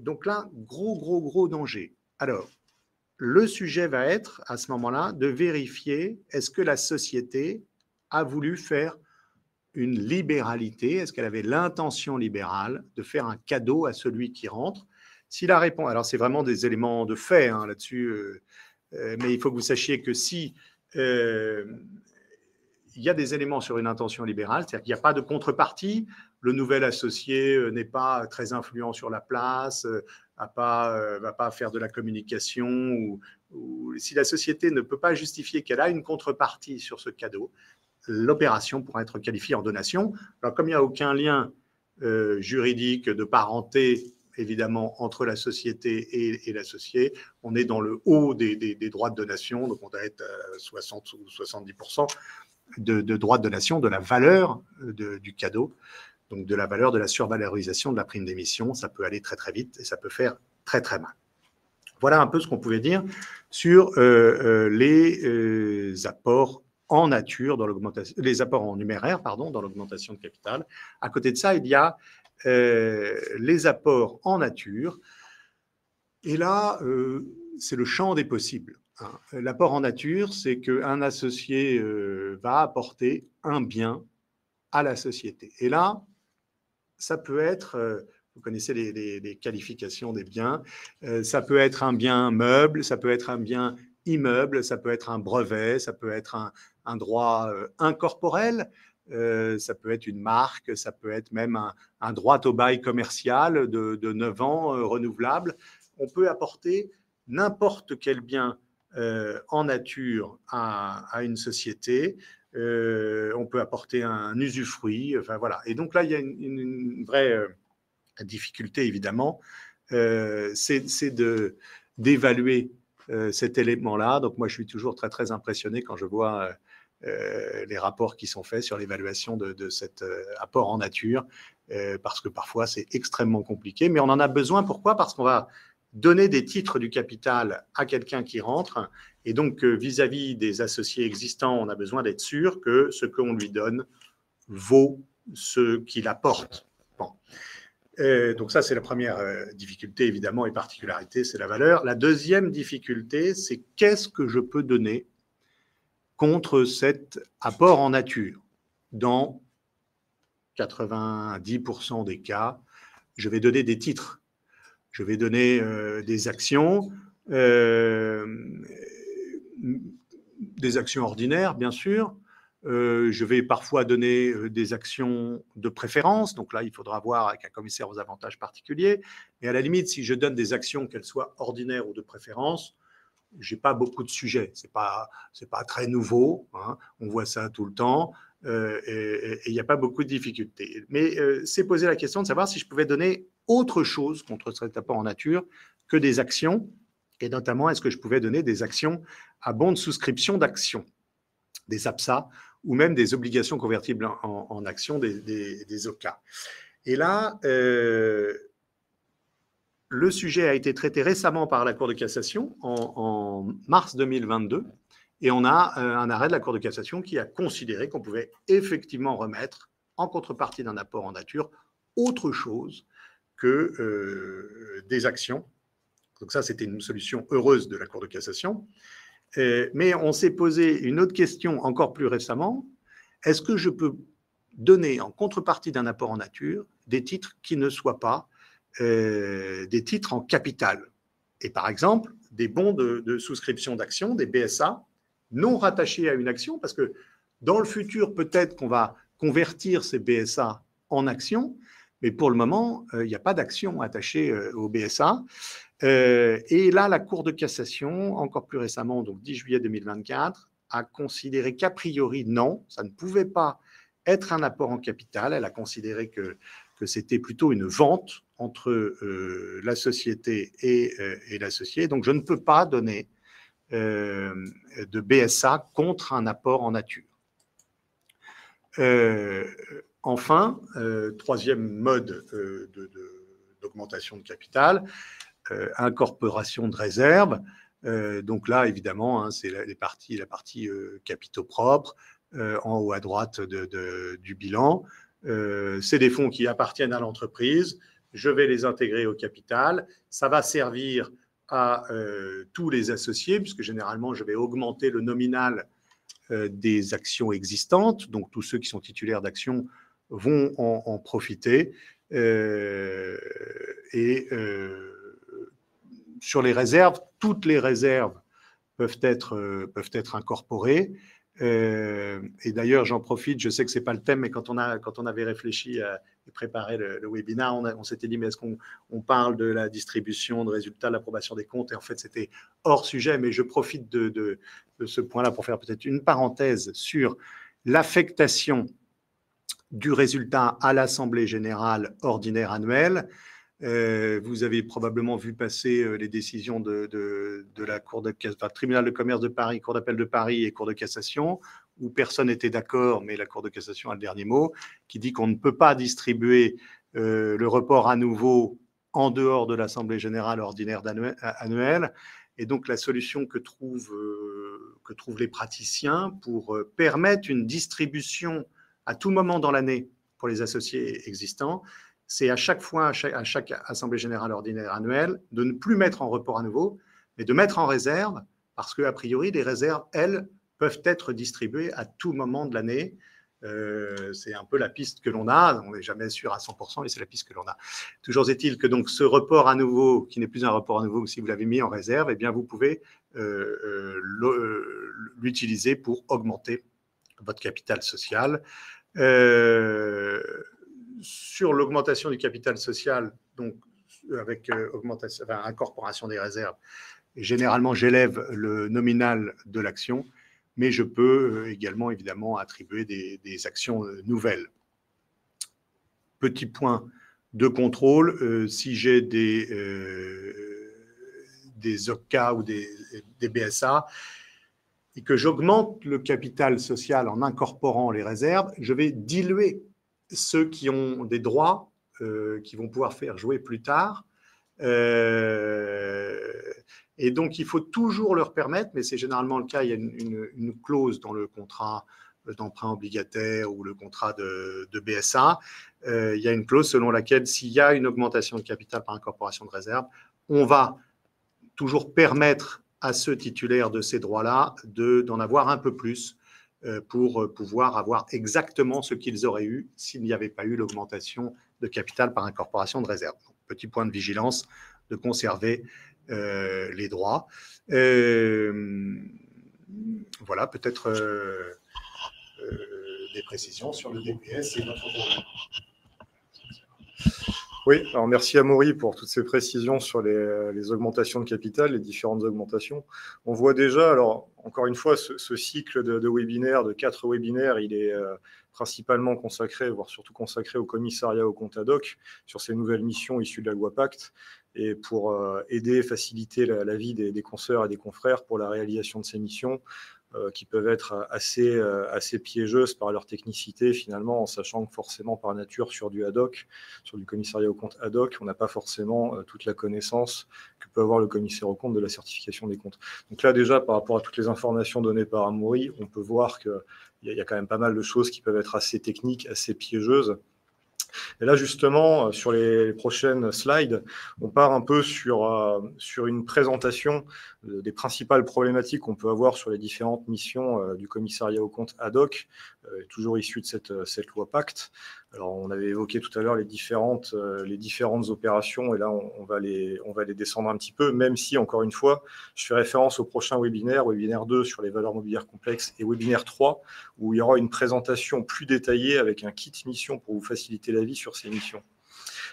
[SPEAKER 3] Donc là, gros danger. Alors, le sujet va être, à ce moment-là, de vérifier est-ce que la société a voulu faire une libéralité, est-ce qu'elle avait l'intention libérale de faire un cadeau à celui qui rentre? Si la réponse, alors c'est vraiment des éléments de fait là-dessus, mais il faut que vous sachiez que si il y a des éléments sur une intention libérale, c'est-à-dire qu'il n'y a pas de contrepartie, le nouvel associé n'est pas très influent sur la place, va pas faire de la communication, ou si la société ne peut pas justifier qu'elle a une contrepartie sur ce cadeau, l'opération pourra être qualifiée en donation. Alors, comme il n'y a aucun lien juridique de parenté, évidemment, entre la société et l'associé, on est dans le haut des droits de donation, donc on doit être à 60 ou 70% de droits de donation, de la valeur du cadeau. donc de la valeur de la survalorisation de la prime d'émission. Ça peut aller très très vite et ça peut faire très très mal. Voilà un peu ce qu'on pouvait dire sur les apports en nature dans l'augmentation, les apports en numéraire, pardon, dans l'augmentation de capital. À côté de ça, il y a les apports en nature. Et là, c'est le champ des possibles. L'apport en nature, c'est qu'un associé va apporter un bien à la société. Et là, ça peut être, vous connaissez les qualifications des biens, ça peut être un bien meuble, ça peut être un bien immeuble, ça peut être un brevet, ça peut être un droit incorporel, ça peut être une marque, ça peut être même un droit au bail commercial de 9 ans renouvelable. On peut apporter n'importe quel bien en nature à une société. On peut apporter un usufruit, enfin voilà. Et donc là, il y a une vraie difficulté, évidemment, c'est d'évaluer cet élément-là. Donc moi, je suis toujours très, très impressionné quand je vois les rapports qui sont faits sur l'évaluation de cet apport en nature, parce que parfois, c'est extrêmement compliqué. Mais on en a besoin. Pourquoi ? Parce qu'on va donner des titres du capital à quelqu'un qui rentre. Et donc, vis-à-vis des associés existants, on a besoin d'être sûr que ce qu'on lui donne vaut ce qu'il apporte. Bon. Donc ça, c'est la première difficulté, évidemment, et particularité, c'est la valeur. La deuxième difficulté, c'est qu'est-ce que je peux donner contre cet apport en nature. Dans 90% des cas, je vais donner des titres. Je vais donner des actions ordinaires, bien sûr. Je vais parfois donner des actions de préférence. Donc là, il faudra voir avec un commissaire aux avantages particuliers. Mais à la limite, si je donne des actions, qu'elles soient ordinaires ou de préférence, je n'ai pas beaucoup de sujets. Ce n'est pas très nouveau. Hein. On voit ça tout le temps. Et il n'y a pas beaucoup de difficultés. Mais c'est poser la question de savoir si je pouvais donner autre chose contre cet apport en nature que des actions. Et notamment, est-ce que je pouvais donner des actions à bon de souscription d'actions, des APSA, ou même des obligations convertibles en actions, des OCA. Et là, le sujet a été traité récemment par la Cour de cassation en mars 2022, et on a un arrêt de la Cour de cassation qui a considéré qu'on pouvait effectivement remettre, en contrepartie d'un apport en nature, autre chose que des actions. Donc ça, c'était une solution heureuse de la Cour de cassation. Mais on s'est posé une autre question encore plus récemment. Est-ce que je peux donner en contrepartie d'un apport en nature des titres qui ne soient pas des titres en capital? Et par exemple, des bons de souscription d'actions, des BSA, non rattachés à une action, parce que dans le futur, peut-être qu'on va convertir ces BSA en actions, mais pour le moment, il n'y a pas d'action attachée au BSA. Et là, la Cour de cassation, encore plus récemment, donc 10 juillet 2024, a considéré qu'a priori, non, ça ne pouvait pas être un apport en capital. Elle a considéré que c'était plutôt une vente entre la société et l'associé. Donc, je ne peux pas donner de BSA contre un apport en nature. Enfin, troisième mode d'augmentation de capital, incorporation de réserves. Donc là, évidemment, hein, c'est la partie capitaux propres, en haut à droite du bilan. C'est des fonds qui appartiennent à l'entreprise. Je vais les intégrer au capital. Ça va servir à tous les associés, puisque généralement, je vais augmenter le nominal des actions existantes. Donc, tous ceux qui sont titulaires d'actions vont en profiter. Sur les réserves, toutes les réserves peuvent être incorporées. Et d'ailleurs, j'en profite, je sais que ce n'est pas le thème, mais quand on avait réfléchi et préparé le webinaire, on s'était dit, mais est-ce qu'on parle de la distribution de résultats, de l'approbation des comptes? Et en fait, c'était hors sujet, mais je profite de ce point-là pour faire peut-être une parenthèse sur l'affectation du résultat à l'Assemblée générale ordinaire annuelle. Vous avez probablement vu passer les décisions de la Cour de tribunal de commerce de Paris, Cour d'appel de Paris et Cour de cassation, où personne n'était d'accord, mais la Cour de cassation a le dernier mot, qui dit qu'on ne peut pas distribuer le report à nouveau en dehors de l'Assemblée générale ordinaire annuelle. Et donc, la solution que trouvent les praticiens pour permettre une distribution à tout moment dans l'année pour les associés existants, c'est à chaque fois, à chaque Assemblée générale ordinaire annuelle, de ne plus mettre en report à nouveau, mais de mettre en réserve, parce qu'a priori, les réserves, elles, peuvent être distribuées à tout moment de l'année. C'est un peu la piste que l'on a, on n'est jamais sûr à 100%, mais c'est la piste que l'on a. Toujours est-il que donc ce report à nouveau, qui n'est plus un report à nouveau, si vous l'avez mis en réserve, eh bien vous pouvez l'utiliser pour augmenter votre capital social. Sur l'augmentation du capital social, donc avec incorporation des réserves, généralement j'élève le nominal de l'action, mais je peux également évidemment attribuer des actions nouvelles. Petit point de contrôle, si j'ai des OCA ou des BSA, et que j'augmente le capital social en incorporant les réserves, je vais diluer ceux qui ont des droits qui vont pouvoir faire jouer plus tard. Et donc, il faut toujours leur permettre, mais c'est généralement le cas, il y a une clause dans le contrat d'emprunt obligataire ou le contrat de BSA, il y a une clause selon laquelle s'il y a une augmentation de capital par incorporation de réserve, on va toujours permettre à ceux titulaires de ces droits-là d'en avoir un peu plus pour pouvoir avoir exactement ce qu'ils auraient eu s'il n'y avait pas eu l'augmentation de capital par incorporation de réserve. Donc, petit point de vigilance, de conserver les droits. Voilà, peut-être des précisions sur le DPS et notre programme.
[SPEAKER 2] Oui, alors merci Amaury pour toutes ces précisions sur les augmentations de capital, les différentes augmentations. On voit déjà, alors encore une fois, ce cycle de webinaires, de 4 webinaires, il est principalement consacré, voire surtout consacré au commissariat au compte ad hoc sur ces nouvelles missions issues de la loi Pacte et pour aider, faciliter la vie des consoeurs et des confrères pour la réalisation de ces missions qui peuvent être assez piégeuses par leur technicité finalement, en sachant que forcément par nature sur du ad hoc, sur du commissariat au compte ad hoc, on n'a pas forcément toute la connaissance que peut avoir le commissaire au compte de la certification des comptes. Donc là déjà par rapport à toutes les informations données par Amaury, on peut voir qu'il y a quand même pas mal de choses qui peuvent être assez techniques, assez piégeuses. Et là, justement, sur les prochaines slides, on part un peu sur une présentation des principales problématiques qu'on peut avoir sur les différentes missions du commissariat au compte ad hoc, toujours issues de cette loi Pacte. Alors, on avait évoqué tout à l'heure les différentes opérations, et là, on va les descendre un petit peu, même si, encore une fois, je fais référence au prochain webinaire 2 sur les valeurs mobilières complexes et webinaire 3, où il y aura une présentation plus détaillée avec un kit mission pour vous faciliter la vie sur ces missions.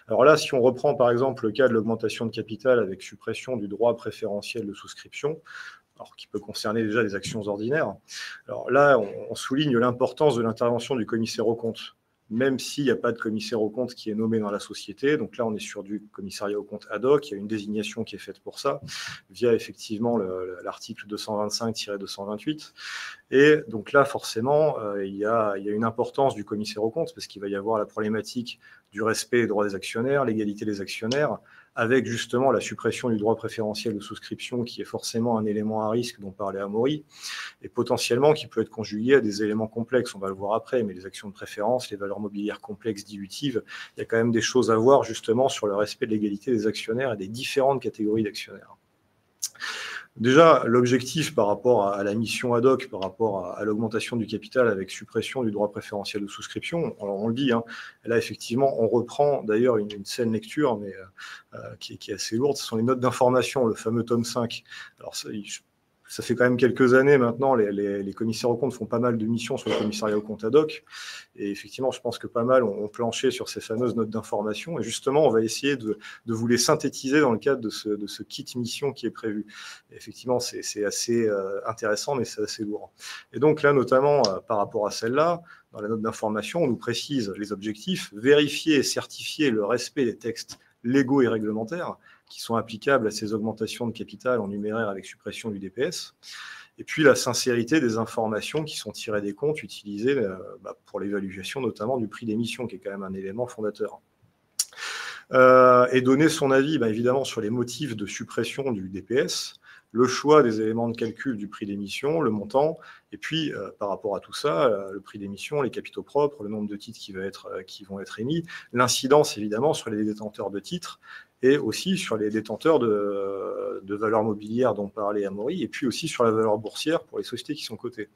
[SPEAKER 2] Alors là, si on reprend par exemple le cas de l'augmentation de capital avec suppression du droit préférentiel de souscription, alors qui peut concerner déjà des actions ordinaires, alors là, on souligne l'importance de l'intervention du commissaire aux comptes, même s'il n'y a pas de commissaire aux comptes qui est nommé dans la société. Donc là, on est sur du commissariat aux comptes ad hoc. Il y a une désignation qui est faite pour ça, via effectivement l'article 225-228. Et donc là, forcément, il y a une importance du commissaire aux comptes, parce qu'il va y avoir la problématique du respect des droits des actionnaires, l'égalité des actionnaires, avec justement la suppression du droit préférentiel de souscription, qui est forcément un élément à risque dont parlait Amaury, et potentiellement qui peut être conjugué à des éléments complexes, on va le voir après, mais les actions de préférence, les valeurs mobilières complexes dilutives, il y a quand même des choses à voir justement sur le respect de l'égalité des actionnaires et des différentes catégories d'actionnaires. Déjà, l'objectif par rapport à la mission ad hoc, par rapport à l'augmentation du capital avec suppression du droit préférentiel de souscription, alors on le dit, hein, là effectivement on reprend d'ailleurs une saine lecture, mais qui est assez lourde, ce sont les notes d'information, le fameux tome 5. Alors ça fait quand même quelques années maintenant, les commissaires aux comptes font pas mal de missions sur le commissariat aux comptes ad hoc, et effectivement je pense que pas mal ont planché sur ces fameuses notes d'information, et justement on va essayer de vous les synthétiser dans le cadre de ce kit mission qui est prévu. Et effectivement c'est assez intéressant, mais c'est assez lourd. Et donc là notamment par rapport à celle-là, dans la note d'information, on nous précise les objectifs, vérifier et certifier le respect des textes légaux et réglementaires, qui sont applicables à ces augmentations de capital en numéraire avec suppression du DPS. Et puis la sincérité des informations qui sont tirées des comptes utilisées pour l'évaluation notamment du prix d'émission, qui est quand même un élément fondateur. Et donner son avis, évidemment, sur les motifs de suppression du DPS, le choix des éléments de calcul du prix d'émission, le montant, et puis par rapport à tout ça, le prix d'émission, les capitaux propres, le nombre de titres qui vont être émis, l'incidence évidemment sur les détenteurs de titres, et aussi sur les détenteurs de valeurs mobilières dont parlait Amaury, et puis aussi sur la valeur boursière pour les sociétés qui sont cotées.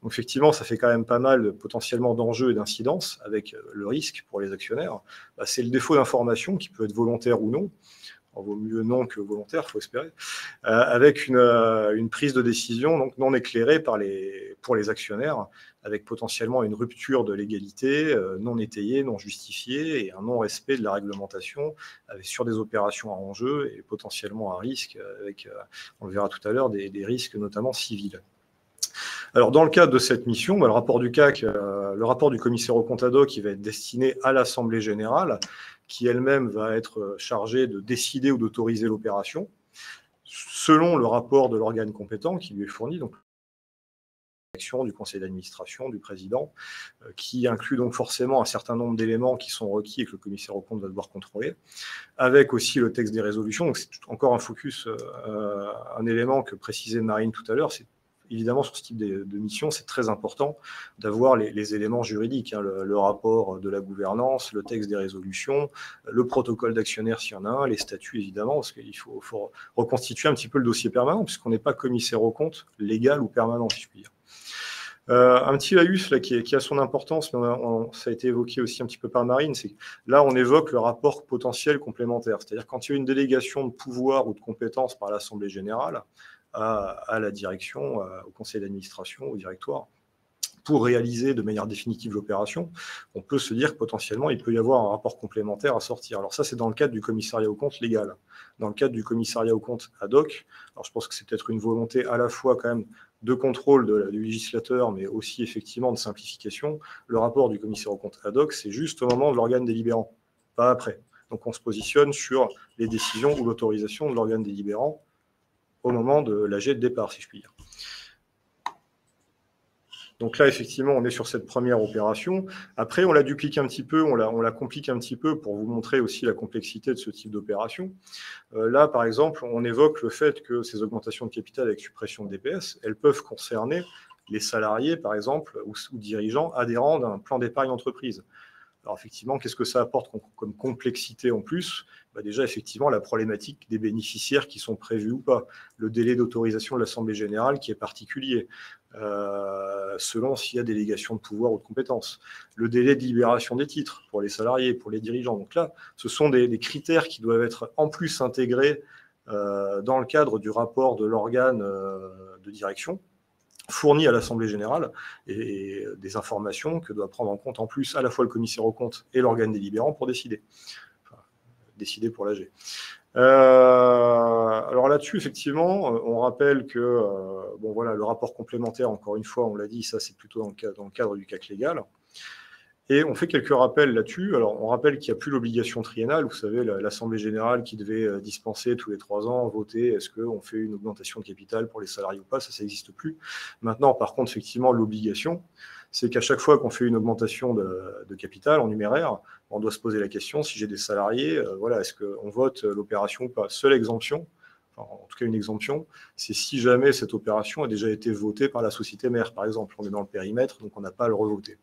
[SPEAKER 2] Donc effectivement, ça fait quand même pas mal potentiellement d'enjeux et d'incidences avec le risque pour les actionnaires. C'est le défaut d'information qui peut être volontaire ou non. Il vaut mieux non que volontaire, il faut espérer, avec une prise de décision donc non éclairée pour les actionnaires, avec potentiellement une rupture de l'égalité, non étayée, non justifiée, et un non-respect de la réglementation sur des opérations à enjeu et potentiellement à risque, avec, on le verra tout à l'heure, des risques notamment civils. Alors, dans le cadre de cette mission, le rapport du CAC, le rapport du commissaire aux comptes ad hoc, qui va être destiné à l'Assemblée générale, qui elle-même va être chargée de décider ou d'autoriser l'opération, selon le rapport de l'organe compétent qui lui est fourni, donc du conseil d'administration, du président, qui inclut donc forcément un certain nombre d'éléments qui sont requis et que le commissaire aux comptes va devoir contrôler, avec aussi le texte des résolutions. Donc c'est encore un focus, un élément que précisait Marine tout à l'heure, c'est évidemment, sur ce type de mission, c'est très important d'avoir les éléments juridiques, le rapport de la gouvernance, le texte des résolutions, le protocole d'actionnaire s'il y en a un, les statuts évidemment, parce qu'il faut reconstituer un petit peu le dossier permanent, puisqu'on n'est pas commissaire aux comptes légal ou permanent, si je puis dire. Un petit laïus là, qui a son importance, mais ça a été évoqué aussi un petit peu par Marine, c'est que là on évoque le rapport potentiel complémentaire, c'est-à-dire quand il y a une délégation de pouvoir ou de compétences par l'Assemblée générale, à la direction, au conseil d'administration, au directoire, pour réaliser de manière définitive l'opération, on peut se dire que potentiellement, il peut y avoir un rapport complémentaire à sortir. Alors ça, c'est dans le cadre du commissariat aux comptes légal. Dans le cadre du commissariat aux comptes ad hoc, alors je pense que c'est peut-être une volonté à la fois quand même de contrôle du législateur, mais aussi effectivement de simplification. Le rapport du commissaire aux comptes ad hoc, c'est juste au moment de l'organe délibérant, pas après. Donc on se positionne sur les décisions ou l'autorisation de l'organe délibérant au moment de l'AG de départ, si je puis dire. Donc là, effectivement, on est sur cette première opération. Après, on la duplique un petit peu, on la complique un petit peu pour vous montrer aussi la complexité de ce type d'opération. Là, par exemple, on évoque le fait que ces augmentations de capital avec suppression de DPS, elles peuvent concerner les salariés, par exemple, ou dirigeants adhérents d'un plan d'épargne entreprise. Alors effectivement, qu'est-ce que ça apporte comme complexité en plus ? Déjà, effectivement, la problématique des bénéficiaires qui sont prévus ou pas, le délai d'autorisation de l'Assemblée générale qui est particulier, selon s'il y a délégation de pouvoir ou de compétences, le délai de libération des titres pour les salariés, pour les dirigeants. Donc là, ce sont des critères qui doivent être en plus intégrés dans le cadre du rapport de l'organe de direction, fourni à l'Assemblée générale, et des informations que doit prendre en compte en plus à la fois le commissaire aux comptes et l'organe délibérant pour décider. Enfin, décider pour l'AG. Alors là-dessus, effectivement, on rappelle que le rapport complémentaire, encore une fois, on l'a dit, ça c'est plutôt dans le cadre du CAC légal. Et on fait quelques rappels là-dessus. Alors, on rappelle qu'il n'y a plus l'obligation triennale. Vous savez, l'Assemblée générale qui devait dispenser tous les 3 ans, voter, est-ce qu'on fait une augmentation de capital pour les salariés ou pas, ça n'existe plus. Maintenant, par contre, effectivement, l'obligation, c'est qu'à chaque fois qu'on fait une augmentation de capital en numéraire, on doit se poser la question, si j'ai des salariés, est-ce qu'on vote l'opération ou pas ? Seule exemption, en tout cas une exemption, c'est si jamais cette opération a déjà été votée par la société mère, par exemple. On est dans le périmètre, donc on n'a pas à le revoter.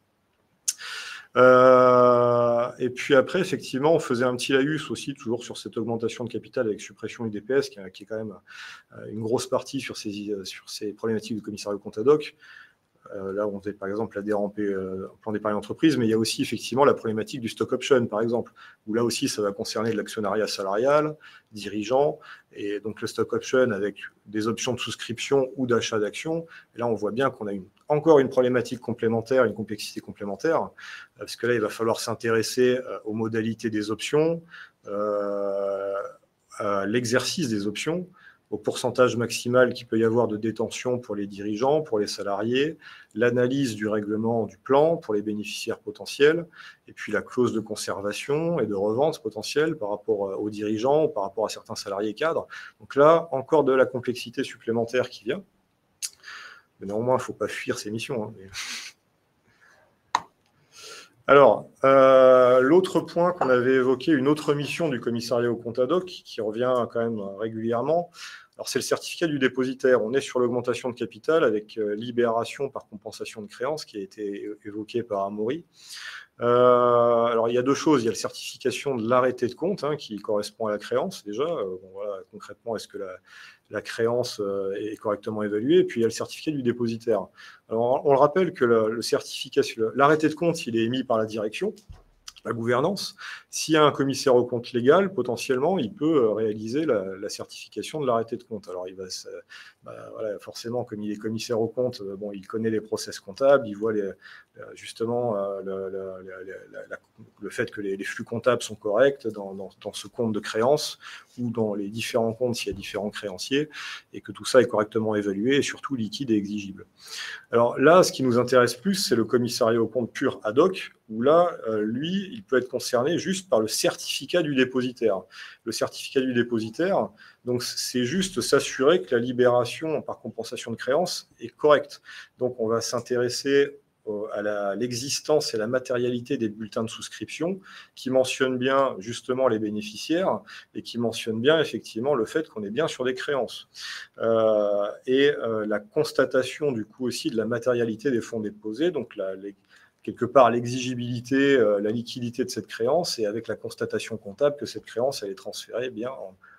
[SPEAKER 2] Et puis après, effectivement, on faisait un petit laïus aussi, toujours sur cette augmentation de capital avec suppression du DPS, qui est quand même une grosse partie sur ces problématiques de commissariat aux comptes ad hoc. Là, on faisait par exemple l'adhérent plan d'épargne entreprise, mais il y a aussi effectivement la problématique du stock option, par exemple, où là aussi, ça va concerner de l'actionnariat salarial, dirigeant, et donc le stock option avec des options de souscription ou d'achat d'actions. Et là, on voit bien qu'on a encore une problématique complémentaire, une complexité complémentaire, parce que là, il va falloir s'intéresser aux modalités des options, à l'exercice des options, au pourcentage maximal qu'il peut y avoir de détention pour les dirigeants, pour les salariés, l'analyse du règlement du plan pour les bénéficiaires potentiels, et puis la clause de conservation et de revente potentielle par rapport aux dirigeants ou par rapport à certains salariés cadres. Donc là, encore de la complexité supplémentaire qui vient. Mais néanmoins, il ne faut pas fuir ces missions. Hein, mais... Alors, l'autre point qu'on avait évoqué, une autre mission du commissariat aux comptes ad hoc, qui revient quand même régulièrement, alors c'est le certificat du dépositaire. On est sur l'augmentation de capital avec libération par compensation de créances qui a été évoqué par Amaury. Alors, il y a deux choses. Il y a la certification de l'arrêté de compte qui correspond à la créance déjà. Bon, voilà, concrètement, est-ce que la créance est correctement évaluée? Et puis, il y a le certificat du dépositaire. Alors, on le rappelle que l'arrêté de compte, il est émis par la direction, la gouvernance. S'il y a un commissaire aux comptes légal, potentiellement, il peut réaliser la certification de l'arrêté de compte. Alors, il va voilà, forcément, comme il est commissaire aux comptes, bon, il connaît les process comptables, il voit justement le fait que les flux comptables sont corrects dans ce compte de créance ou dans les différents comptes s'il y a différents créanciers, et que tout ça est correctement évalué et surtout liquide et exigible. Alors là, ce qui nous intéresse plus, c'est le commissariat aux comptes pur ad hoc, où là, lui, il peut être concerné juste par le certificat du dépositaire. Le certificat du dépositaire, donc c'est juste s'assurer que la libération par compensation de créances est correcte. Donc on va s'intéresser à l'existence et la matérialité des bulletins de souscription qui mentionnent bien justement les bénéficiaires et qui mentionnent bien effectivement le fait qu'on est bien sur des créances. La constatation du coup aussi de la matérialité des fonds déposés, donc quelque part l'exigibilité, la liquidité de cette créance et avec la constatation comptable que cette créance elle est transférée bien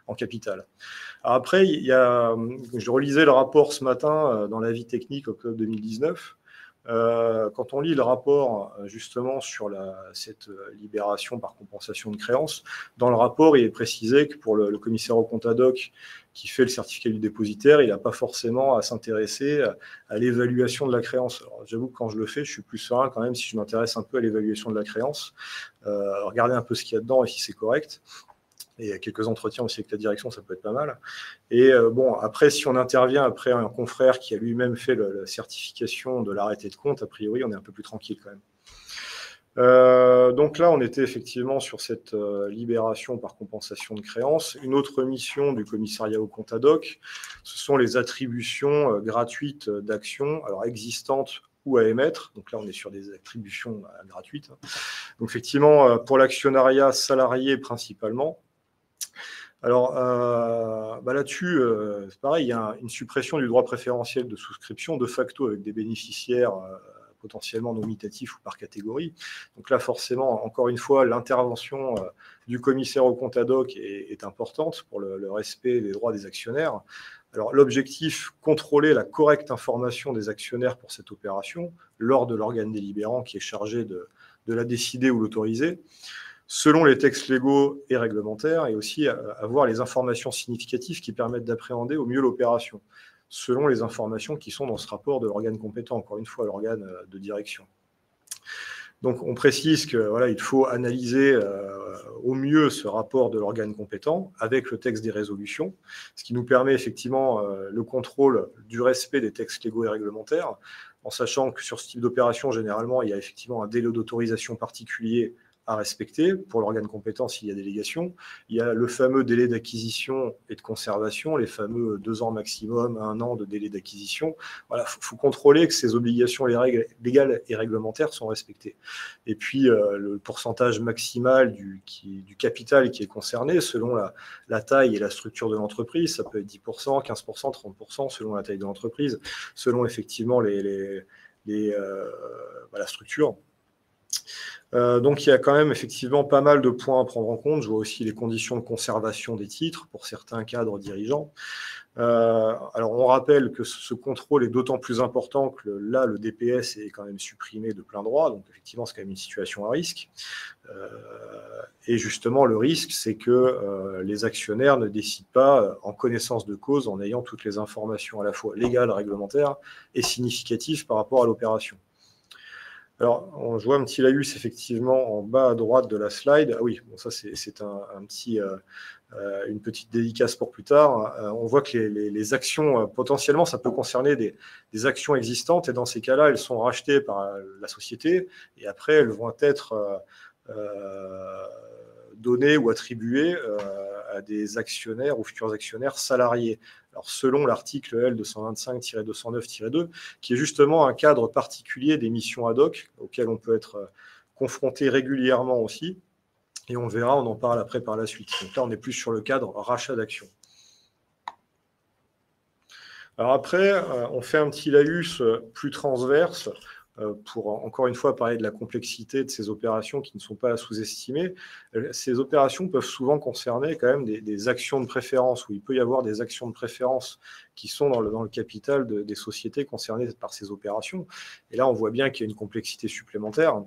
[SPEAKER 2] en capital. Alors après, je relisais le rapport ce matin dans l'avis technique octobre 2019. Quand on lit le rapport justement sur cette libération par compensation de créances, dans le rapport, il est précisé que pour le commissaire aux comptes ad hoc qui fait le certificat du dépositaire, il n'a pas forcément à s'intéresser à l'évaluation de la créance. Alors, j'avoue que quand je le fais, je suis plus serein quand même si je m'intéresse un peu à l'évaluation de la créance, regarder un peu ce qu'il y a dedans et si c'est correct. Et il y a quelques entretiens aussi avec la direction, ça peut être pas mal. Et bon, après, si on intervient après un confrère qui a lui-même fait la certification de l'arrêté de compte, a priori, on est un peu plus tranquille quand même. Donc là, on était effectivement sur cette libération par compensation de créances. Une autre mission du commissariat aux comptes ad hoc, ce sont les attributions gratuites d'actions, alors existantes ou à émettre. Donc là, on est sur des attributions gratuites. Donc effectivement, pour l'actionnariat salarié principalement. Alors là-dessus, c'est pareil, il y a une suppression du droit préférentiel de souscription de facto avec des bénéficiaires potentiellement nominatifs ou par catégorie. Donc là, forcément, encore une fois, l'intervention du commissaire aux comptes ad hoc est importante pour le respect des droits des actionnaires. Alors l'objectif, contrôler la correcte information des actionnaires pour cette opération lors de l'organe délibérant qui est chargé de la décider ou l'autoriser, selon les textes légaux et réglementaires, et aussi avoir les informations significatives qui permettent d'appréhender au mieux l'opération, selon les informations qui sont dans ce rapport de l'organe compétent, encore une fois, l'organe de direction. Donc, on précise que voilà, il faut analyser au mieux ce rapport de l'organe compétent avec le texte des résolutions, ce qui nous permet effectivement le contrôle du respect des textes légaux et réglementaires, en sachant que sur ce type d'opération, généralement, il y a effectivement un délai d'autorisation particulier à respecter pour l'organe compétent s'il y a délégation. Il y a le fameux délai d'acquisition et de conservation, les fameux 2 ans maximum, 1 an de délai d'acquisition. Voilà, faut contrôler que ces obligations légales et réglementaires sont respectées. Et puis, le pourcentage maximal du capital qui est concerné, selon la taille et la structure de l'entreprise, ça peut être 10%, 15%, 30%, selon la taille de l'entreprise, selon effectivement la structure. Donc il y a quand même effectivement pas mal de points à prendre en compte. Je vois aussi les conditions de conservation des titres pour certains cadres dirigeants. Alors on rappelle que ce contrôle est d'autant plus important que là le DPS est quand même supprimé de plein droit, donc effectivement c'est quand même une situation à risque. Et justement le risque c'est que les actionnaires ne décident pas en connaissance de cause en ayant toutes les informations à la fois légales, réglementaires et significatives par rapport à l'opération. Alors, je vois un petit laïus effectivement en bas à droite de la slide. Ah oui, bon, ça c'est un petit une petite dédicace pour plus tard, on voit que les actions, potentiellement, ça peut concerner des actions existantes, et dans ces cas-là, elles sont rachetées par la société, et après, elles vont être données ou attribuées à des actionnaires ou futurs actionnaires salariés. Alors, selon l'article L225-209-2, qui est justement un cadre particulier des missions ad hoc, auxquelles on peut être confronté régulièrement aussi, et on verra, on en parle après par la suite. Donc là, on est plus sur le cadre rachat d'actions. Alors après, on fait un petit laïus plus transverse pour, encore une fois, parler de la complexité de ces opérations qui ne sont pas à sous-estimer. Ces opérations peuvent souvent concerner quand même des actions de préférence, où il peut y avoir des actions de préférence qui sont dans le capital des sociétés concernées par ces opérations. Et là, on voit bien qu'il y a une complexité supplémentaire.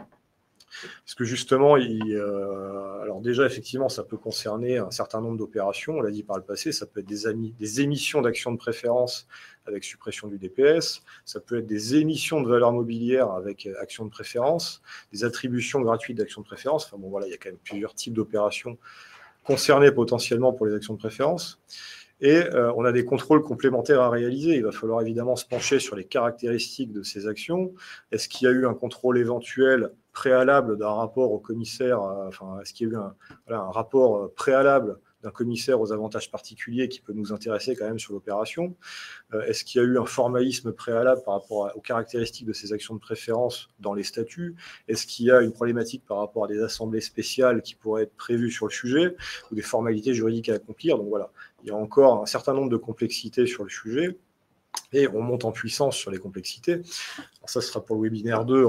[SPEAKER 2] Parce que justement, alors déjà, effectivement, ça peut concerner un certain nombre d'opérations, on l'a dit par le passé, ça peut être des émissions d'actions de préférence avec suppression du DPS, ça peut être des émissions de valeurs mobilières avec actions de préférence, des attributions gratuites d'actions de préférence, enfin bon voilà, il y a quand même plusieurs types d'opérations concernées potentiellement pour les actions de préférence. Et on a des contrôles complémentaires à réaliser. Il va falloir évidemment se pencher sur les caractéristiques de ces actions. Est-ce qu'il y a eu un contrôle éventuel préalable d'un rapport au commissaire, enfin, est-ce qu'il y a eu un rapport préalable d'un commissaire aux avantages particuliers qui peut nous intéresser quand même sur l'opération? Est-ce qu'il y a eu un formalisme préalable par rapport aux caractéristiques de ces actions de préférence dans les statuts? Est-ce qu'il y a une problématique par rapport à des assemblées spéciales qui pourraient être prévues sur le sujet ou des formalités juridiques à accomplir? Donc voilà, il y a encore un certain nombre de complexités sur le sujet et on monte en puissance sur les complexités. Alors ça sera pour le webinaire 2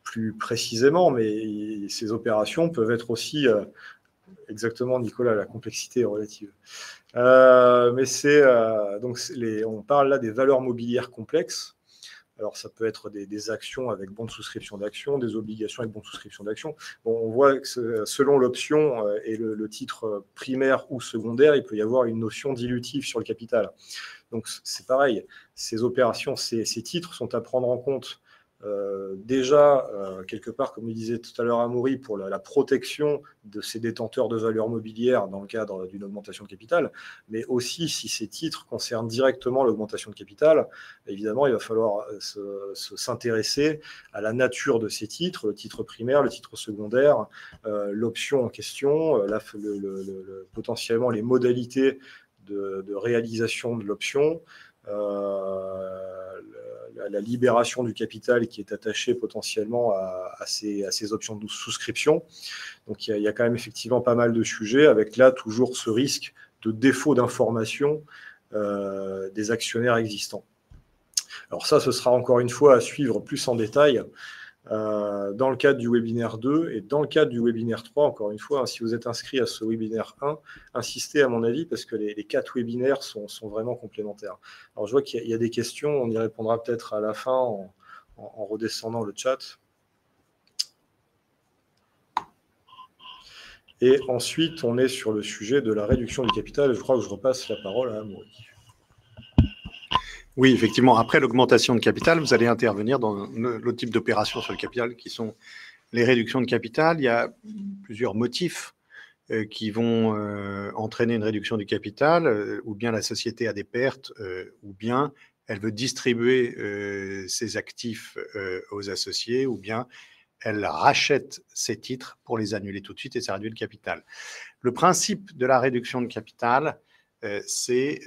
[SPEAKER 2] plus précisément, mais ces opérations peuvent être aussi... Exactement, Nicolas, la complexité est relative. Mais on parle là des valeurs mobilières complexes. Alors, ça peut être des actions avec bon de souscription d'actions, des obligations avec bon de souscription d'actions. Bon, on voit que selon l'option et le titre primaire ou secondaire, il peut y avoir une notion dilutive sur le capital. Donc, c'est pareil. Ces opérations, ces titres sont à prendre en compte déjà, quelque part, comme le disait tout à l'heure Amaury, pour la protection de ces détenteurs de valeurs mobilières dans le cadre d'une augmentation de capital, mais aussi si ces titres concernent directement l'augmentation de capital, évidemment, il va falloir s'intéresser à la nature de ces titres, le titre primaire, le titre secondaire, l'option en question, potentiellement les modalités de réalisation de l'option, la libération du capital qui est attachée potentiellement à ces options de souscription. Donc il y a quand même effectivement pas mal de sujets, avec là toujours ce risque de défaut d'information des actionnaires existants. Alors ça, ce sera encore une fois à suivre plus en détail dans le cadre du webinaire 2 et dans le cadre du webinaire 3, encore une fois, hein, si vous êtes inscrit à ce webinaire 1, insistez à mon avis parce que les 4 webinaires sont vraiment complémentaires. Alors je vois qu'il y a des questions, on y répondra peut-être à la fin en redescendant le chat. Et ensuite, on est sur le sujet de la réduction du capital. Je crois que je repasse la parole à Amaury.
[SPEAKER 3] Oui, effectivement. Après l'augmentation de capital, vous allez intervenir dans l'autre type d'opérations sur le capital qui sont les réductions de capital. Il y a plusieurs motifs qui vont entraîner une réduction du capital, ou bien la société a des pertes, ou bien elle veut distribuer ses actifs aux associés, ou bien elle rachète ses titres pour les annuler tout de suite et ça réduit le capital. Le principe de la réduction de capital, c'est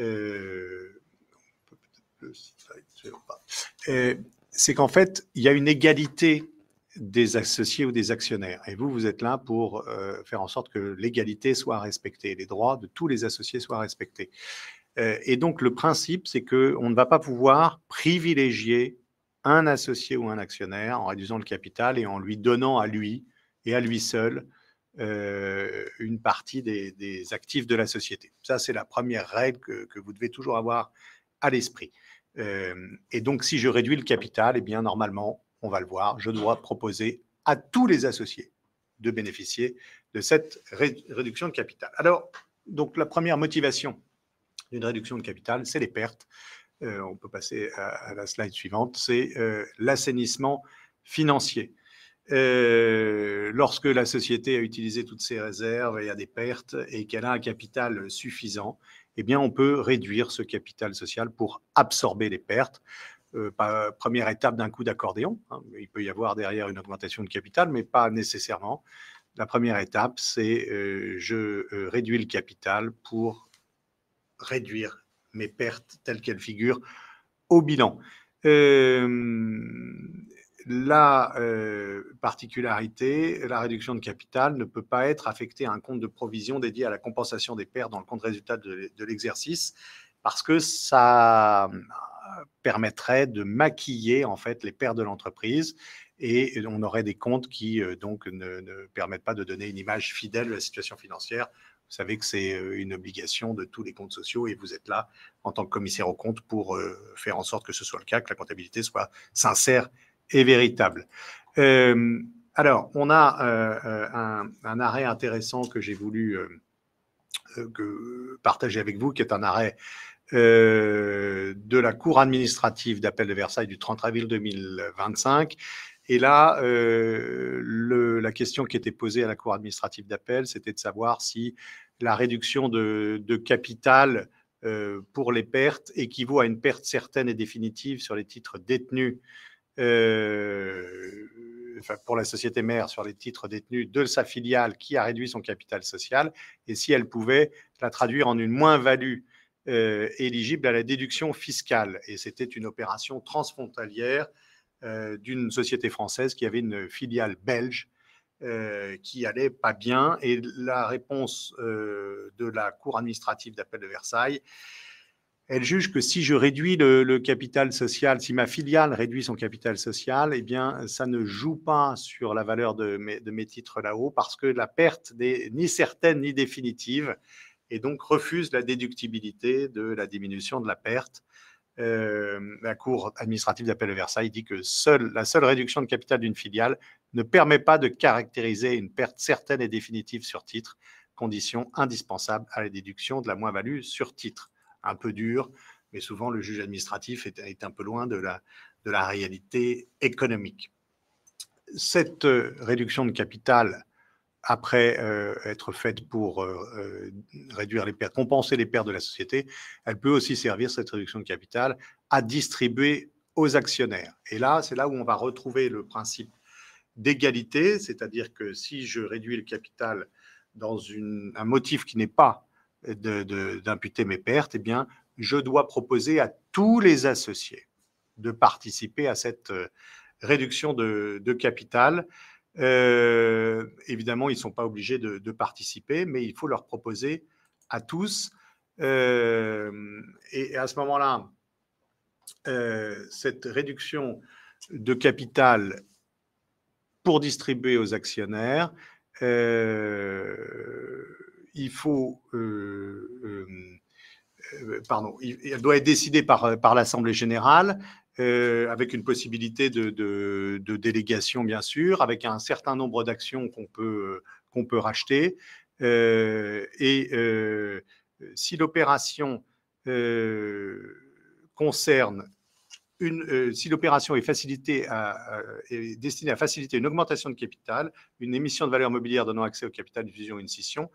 [SPEAKER 3] qu'en fait, il y a une égalité des associés ou des actionnaires. Et vous êtes là pour faire en sorte que l'égalité soit respectée, les droits de tous les associés soient respectés. Et donc, le principe, c'est qu'on ne va pas pouvoir privilégier un associé ou un actionnaire en réduisant le capital et en lui donnant à lui et à lui seul une partie des actifs de la société. Ça, c'est la première règle que vous devez toujours avoir à l'esprit. Et donc, si je réduis le capital, eh bien, normalement, on va le voir, je dois proposer à tous les associés de bénéficier de cette réduction de capital. Alors, donc, la première motivation d'une réduction de capital, c'est les pertes. On peut passer à la slide suivante, c'est l'assainissement financier. Lorsque la société a utilisé toutes ses réserves et a des pertes et qu'elle a un capital suffisant, eh bien, on peut réduire ce capital social pour absorber les pertes. Première étape d'un coup d'accordéon. Il peut y avoir derrière une augmentation de capital, mais pas nécessairement. La première étape, c'est je réduis le capital pour réduire mes pertes telles qu'elles figurent au bilan. La particularité, la réduction de capital ne peut pas être affectée à un compte de provision dédié à la compensation des pertes dans le compte résultat de l'exercice, parce que ça permettrait de maquiller en fait les pertes de l'entreprise et on aurait des comptes qui donc ne permettent pas de donner une image fidèle de la situation financière. Vous savez que c'est une obligation de tous les comptes sociaux et vous êtes là en tant que commissaire aux comptes pour faire en sorte que ce soit le cas, que la comptabilité soit sincère et véritable. Alors, on a un arrêt intéressant que j'ai voulu partager avec vous, qui est un arrêt de la Cour administrative d'appel de Versailles du 30 avril 2025. Et là, la question qui était posée à la Cour administrative d'appel, c'était de savoir si la réduction de capital pour les pertes équivaut à une perte certaine et définitive sur les titres détenus, pour la société mère, sur les titres détenus de sa filiale qui a réduit son capital social, et si elle pouvait la traduire en une moins-value éligible à la déduction fiscale. Et c'était une opération transfrontalière d'une société française qui avait une filiale belge qui allait pas bien. Et la réponse de la Cour administrative d'appel de Versailles, elle juge que si je réduis le capital social, si ma filiale réduit son capital social, eh bien, ça ne joue pas sur la valeur de mes titres là-haut, parce que la perte n'est ni certaine ni définitive, et donc refuse la déductibilité de la diminution de la perte. La Cour administrative d'appel de Versailles dit que la seule réduction de capital d'une filiale ne permet pas de caractériser une perte certaine et définitive sur titre, condition indispensable à la déduction de la moins-value sur titre. Un peu dur, mais souvent le juge administratif est un peu loin de la réalité économique. Cette réduction de capital, après être faite pour réduire les pertes, compenser les pertes de la société, elle peut aussi servir, cette réduction de capital, à distribuer aux actionnaires. Et là, c'est là où on va retrouver le principe d'égalité, c'est-à-dire que si je réduis le capital dans un motif qui n'est pas d'imputer mes pertes, eh bien, je dois proposer à tous les associés de participer à cette réduction de capital. Évidemment, ils ne sont pas obligés de participer, mais il faut leur proposer à tous. Et à ce moment-là, cette réduction de capital pour distribuer aux actionnaires, il faut, elle doit être décidée par l'Assemblée générale, avec une possibilité de délégation, bien sûr, avec un certain nombre d'actions qu'on peut racheter. Si l'opération concerne si l'opération est destinée à faciliter une augmentation de capital, une émission de valeur mobilière donnant accès au capital, une fusion ou une scission,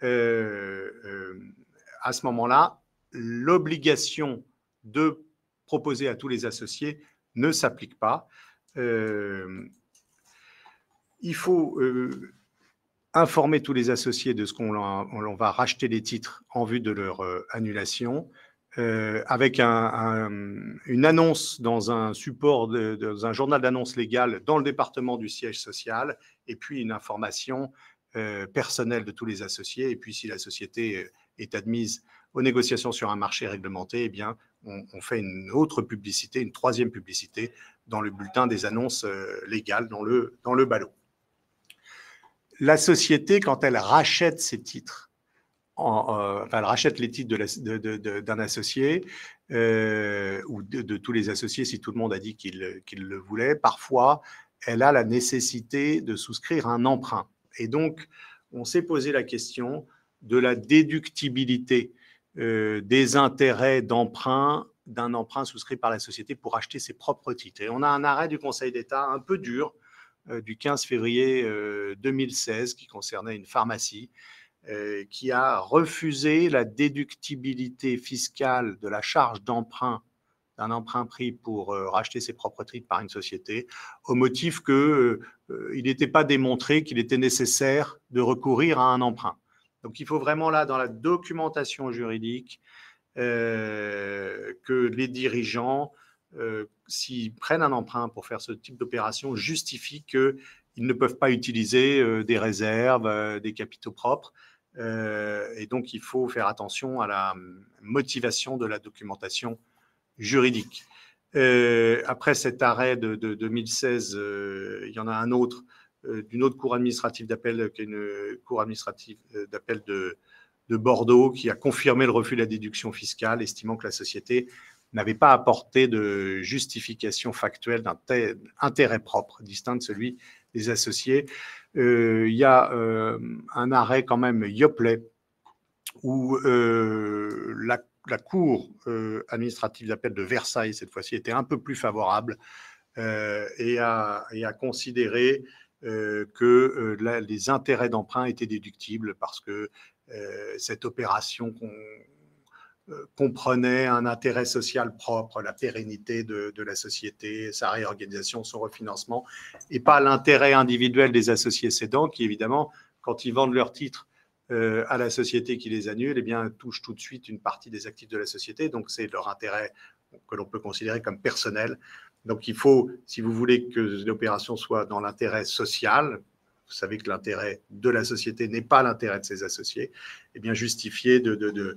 [SPEAKER 3] à ce moment-là, l'obligation de proposer à tous les associés ne s'applique pas. Il faut informer tous les associés de ce qu'on va racheter les titres en vue de leur annulation, avec une annonce dans un support, dans un journal d'annonce légale dans le département du siège social, et puis une information personnelle de tous les associés. Et puis, si la société est admise aux négociations sur un marché réglementé, eh bien, on fait une autre publicité, une troisième publicité dans le bulletin des annonces légales, dans le ballot. La société, quand elle rachète ses titres, elle rachète les titres d'un associé ou de tous les associés, si tout le monde a dit qu'il le voulait. Parfois, elle a la nécessité de souscrire un emprunt. Et donc, on s'est posé la question de la déductibilité des intérêts d'emprunt d'un emprunt souscrit par la société pour acheter ses propres titres. Et on a un arrêt du Conseil d'État un peu dur du 15 février 2016 qui concernait une pharmacie qui a refusé la déductibilité fiscale de la charge d'emprunt d'un emprunt pris pour racheter ses propres titres par une société, au motif qu'il n'était pas démontré qu'il était nécessaire de recourir à un emprunt. Donc il faut vraiment là, dans la documentation juridique, que les dirigeants, s'ils prennent un emprunt pour faire ce type d'opération, justifient qu'ils ne peuvent pas utiliser des réserves, des capitaux propres. Et donc il faut faire attention à la motivation de la documentation juridique. Après cet arrêt de 2016, il y en a un autre d'une autre cour administrative d'appel, qui est une cour administrative d'appel de Bordeaux, qui a confirmé le refus de la déduction fiscale, estimant que la société n'avait pas apporté de justification factuelle d'un intérêt propre, distinct de celui des associés. Il y a un arrêt quand même Yoplait, où la cour administrative d'appel de Versailles, cette fois-ci, était un peu plus favorable et a considéré que les intérêts d'emprunt étaient déductibles parce que cette opération comprenait un intérêt social propre, la pérennité de la société, sa réorganisation, son refinancement, et pas l'intérêt individuel des associés cédants qui, évidemment, quand ils vendent leurs titres à la société qui les annule, eh bien, touche tout de suite une partie des actifs de la société. Donc, c'est leur intérêt que l'on peut considérer comme personnel. Donc, il faut, si vous voulez que l'opération soit dans l'intérêt social, vous savez que l'intérêt de la société n'est pas l'intérêt de ses associés, eh bien, justifier de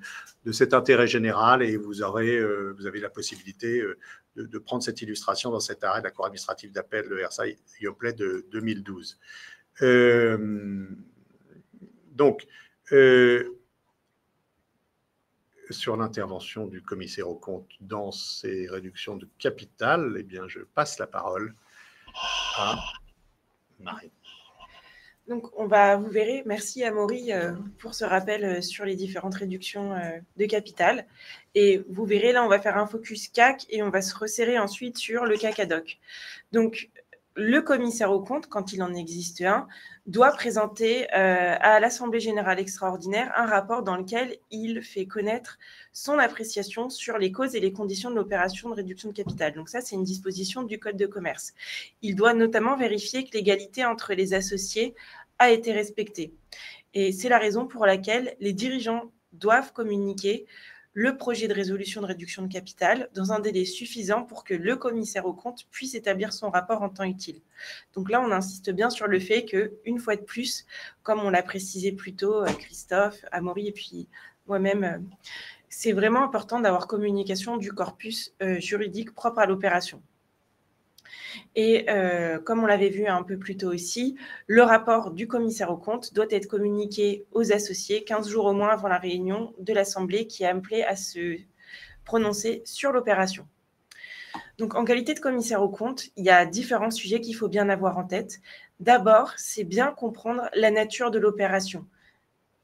[SPEAKER 3] cet intérêt général, et vous avez la possibilité de prendre cette illustration dans cet arrêt de la Cour administrative d'appel de Versailles-Yoplait de 2012. Donc, sur l'intervention du commissaire aux comptes dans ces réductions de capital, eh bien, je passe la parole à Marie.
[SPEAKER 1] Donc, vous verrez, merci Amaury pour ce rappel sur les différentes réductions de capital. Et vous verrez, là, on va faire un focus CAC et on va se resserrer ensuite sur le CAC ad hoc. Donc, le commissaire aux comptes, quand il en existe un, doit présenter à l'Assemblée générale extraordinaire un rapport dans lequel il fait connaître son appréciation sur les causes et les conditions de l'opération de réduction de capital. Donc ça, c'est une disposition du Code de commerce. Il doit notamment vérifier que l'égalité entre les associés a été respectée. Et c'est la raison pour laquelle les dirigeants doivent communiquer le projet de résolution de réduction de capital dans un délai suffisant pour que le commissaire aux comptes puisse établir son rapport en temps utile. Donc là, on insiste bien sur le fait qu'une fois de plus, comme on l'a précisé plus tôt, Christophe, Amaury et puis moi-même, c'est vraiment important d'avoir communication du corpus juridique propre à l'opération. Et comme on l'avait vu un peu plus tôt aussi, le rapport du commissaire aux comptes doit être communiqué aux associés 15 jours au moins avant la réunion de l'Assemblée qui est appelée à se prononcer sur l'opération. Donc, en qualité de commissaire aux comptes, il y a différents sujets qu'il faut bien avoir en tête. D'abord, c'est bien comprendre la nature de l'opération.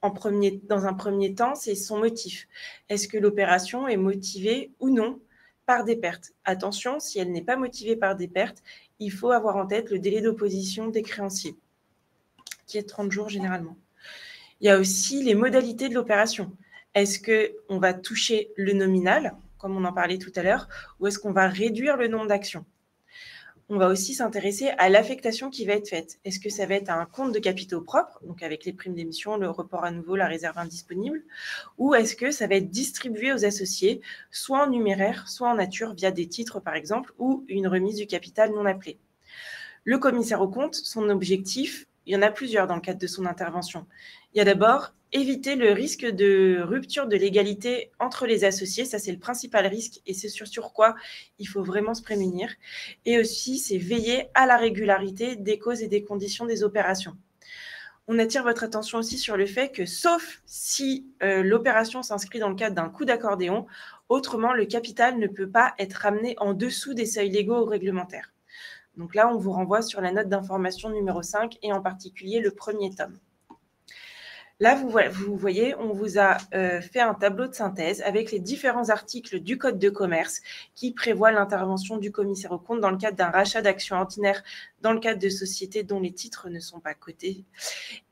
[SPEAKER 1] Dans un premier temps, c'est son motif. Est-ce que l'opération est motivée ou non par des pertes? Attention, si elle n'est pas motivée par des pertes, il faut avoir en tête le délai d'opposition des créanciers, qui est 30 jours généralement. Il y a aussi les modalités de l'opération. Est-ce qu'on va toucher le nominal, comme on en parlait tout à l'heure, ou est-ce qu'on va réduire le nombre d'actions? On va aussi s'intéresser à l'affectation qui va être faite. Est-ce que ça va être un compte de capitaux propres, donc avec les primes d'émission, le report à nouveau, la réserve indisponible, ou est-ce que ça va être distribué aux associés, soit en numéraire, soit en nature, via des titres par exemple, ou une remise du capital non appelée? Le commissaire aux comptes, son objectif, il y en a plusieurs dans le cadre de son intervention. Il y a d'abord éviter le risque de rupture de l'égalité entre les associés. Ça, c'est le principal risque et c'est sur quoi il faut vraiment se prémunir. Et aussi, c'est veiller à la régularité des causes et des conditions des opérations. On attire votre attention aussi sur le fait que, sauf si l'opération s'inscrit dans le cadre d'un coup d'accordéon, autrement, le capital ne peut pas être ramené en dessous des seuils légaux ou réglementaires. Donc là, on vous renvoie sur la note d'information numéro 5 et en particulier le premier tome. Là, vous voyez, on vous a fait un tableau de synthèse avec les différents articles du Code de commerce qui prévoient l'intervention du commissaire aux comptes dans le cadre d'un rachat d'actions ordinaires dans le cadre de sociétés dont les titres ne sont pas cotés.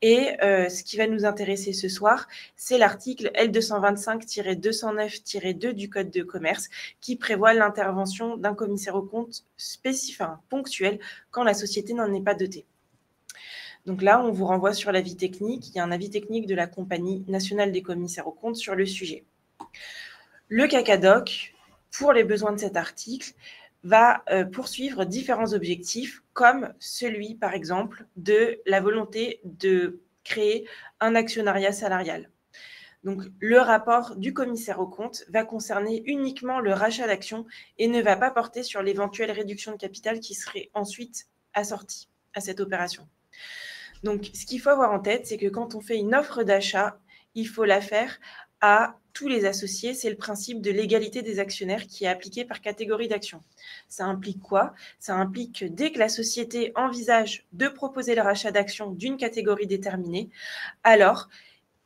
[SPEAKER 1] Et ce qui va nous intéresser ce soir, c'est l'article L225-209-2 du Code de commerce qui prévoit l'intervention d'un commissaire aux comptes ponctuel quand la société n'en est pas dotée. Donc là, on vous renvoie sur l'avis technique. Il y a un avis technique de la Compagnie nationale des commissaires aux comptes sur le sujet. Le CACADOC, pour les besoins de cet article, va poursuivre différents objectifs, comme celui, par exemple, de la volonté de créer un actionnariat salarial. Donc, le rapport du commissaire aux comptes va concerner uniquement le rachat d'actions et ne va pas porter sur l'éventuelle réduction de capital qui serait ensuite assortie à cette opération. Donc, ce qu'il faut avoir en tête, c'est que quand on fait une offre d'achat, il faut la faire à tous les associés. C'est le principe de l'égalité des actionnaires qui est appliqué par catégorie d'actions. Ça implique quoi? Ça implique que dès que la société envisage de proposer le rachat d'actions d'une catégorie déterminée, alors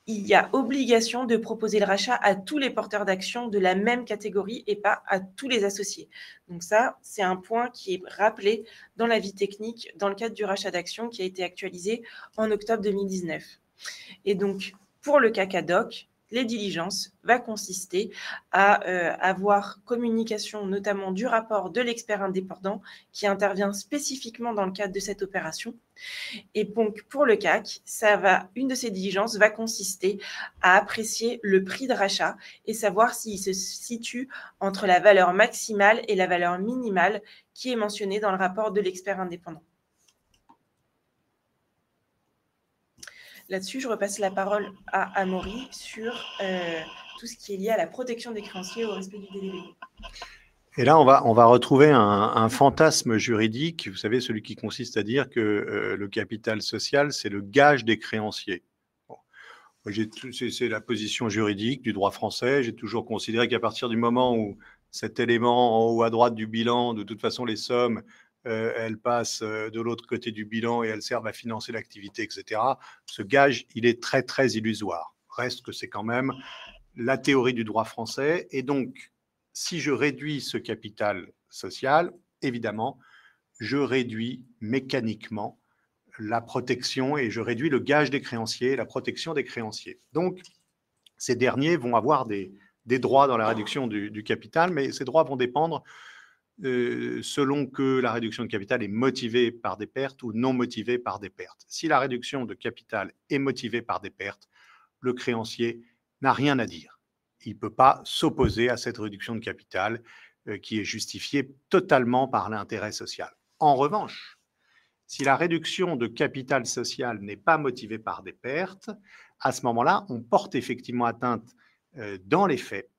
[SPEAKER 1] il y a obligation de proposer le rachat à tous les porteurs d'actions de la même catégorie et pas à tous les associés. Donc ça, c'est un point qui est rappelé dans l'avis technique dans le cadre du rachat d'actions qui a été actualisé en octobre 2019. Et donc, pour le CACADOC, les diligences va consister à avoir communication notamment du rapport de l'expert indépendant qui intervient spécifiquement dans le cadre de cette opération. Et donc, pour le CAC, une de ces diligences va consister à apprécier le prix de rachat et savoir s'il se situe entre la valeur maximale et la valeur minimale qui est mentionnée dans le rapport de l'expert indépendant. Là-dessus, je repasse la parole à Amaury sur tout ce qui est lié à la protection des créanciers et au respect du délai légal.
[SPEAKER 3] Et là, on va retrouver un fantasme juridique, vous savez, celui qui consiste à dire que le capital social, c'est le gage des créanciers. Bon. C'est la position juridique du droit français. J'ai toujours considéré qu'à partir du moment où cet élément en haut à droite du bilan, de toute façon, les sommes, elles passent de l'autre côté du bilan et elles servent à financer l'activité, etc. Ce gage, il est très, très illusoire. Reste que c'est quand même la théorie du droit français. Et donc, si je réduis ce capital social, évidemment, je réduis mécaniquement la protection et je réduis le gage des créanciers, la protection des créanciers. Donc, ces derniers vont avoir des droits dans la réduction du capital, mais ces droits vont dépendre selon que la réduction de capital est motivée par des pertes ou non motivée par des pertes. Si la réduction de capital est motivée par des pertes, le créancier n'a rien à dire. Il ne peut pas s'opposer à cette réduction de capital qui est justifiée totalement par l'intérêt social. En revanche, si la réduction de capital social n'est pas motivée par des pertes, à ce moment-là, on porte effectivement atteinte dans les faits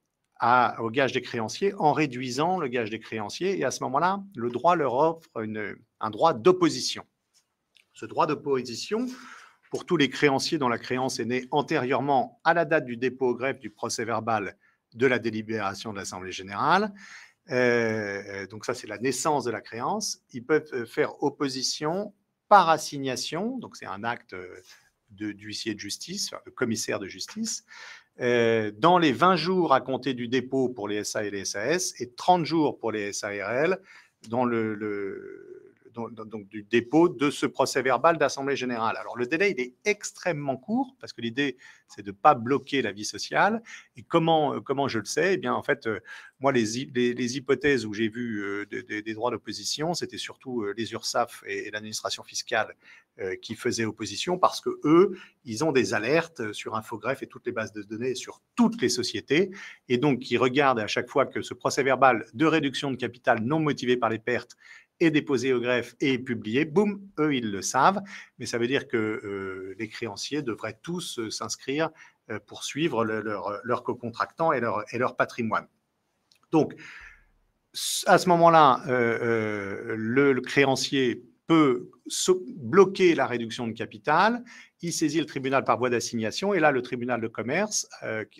[SPEAKER 3] au gage des créanciers en réduisant le gage des créanciers. Et à ce moment-là, le droit leur offre un droit d'opposition. Ce droit d'opposition, pour tous les créanciers dont la créance est née antérieurement à la date du dépôt au greffe du procès-verbal de la délibération de l'Assemblée générale, donc ça c'est la naissance de la créance, ils peuvent faire opposition par assignation, donc c'est un acte d'huissier de justice, de commissaire de justice, dans les 20 jours à compter du dépôt pour les SA et les SAS et 30 jours pour les SARL dans donc du dépôt de ce procès-verbal d'Assemblée générale. Alors, le délai, il est extrêmement court parce que l'idée, c'est de ne pas bloquer la vie sociale. Et comment je le sais? Eh bien, en fait, moi, les hypothèses où j'ai vu des droits d'opposition, c'était surtout les URSSAF et l'administration fiscale qui faisaient opposition parce que eux, ils ont des alertes sur Infogreffe et toutes les bases de données sur toutes les sociétés. Et donc, ils regardent à chaque fois que ce procès-verbal de réduction de capital non motivé par les pertes est déposé au greffe et est publié, boum, eux, ils le savent. Mais ça veut dire que les créanciers devraient tous s'inscrire pour suivre leurs cocontractants et leur patrimoine. Donc, à ce moment-là, le créancier peut bloquer la réduction de capital, il saisit le tribunal par voie d'assignation, et là, le tribunal de commerce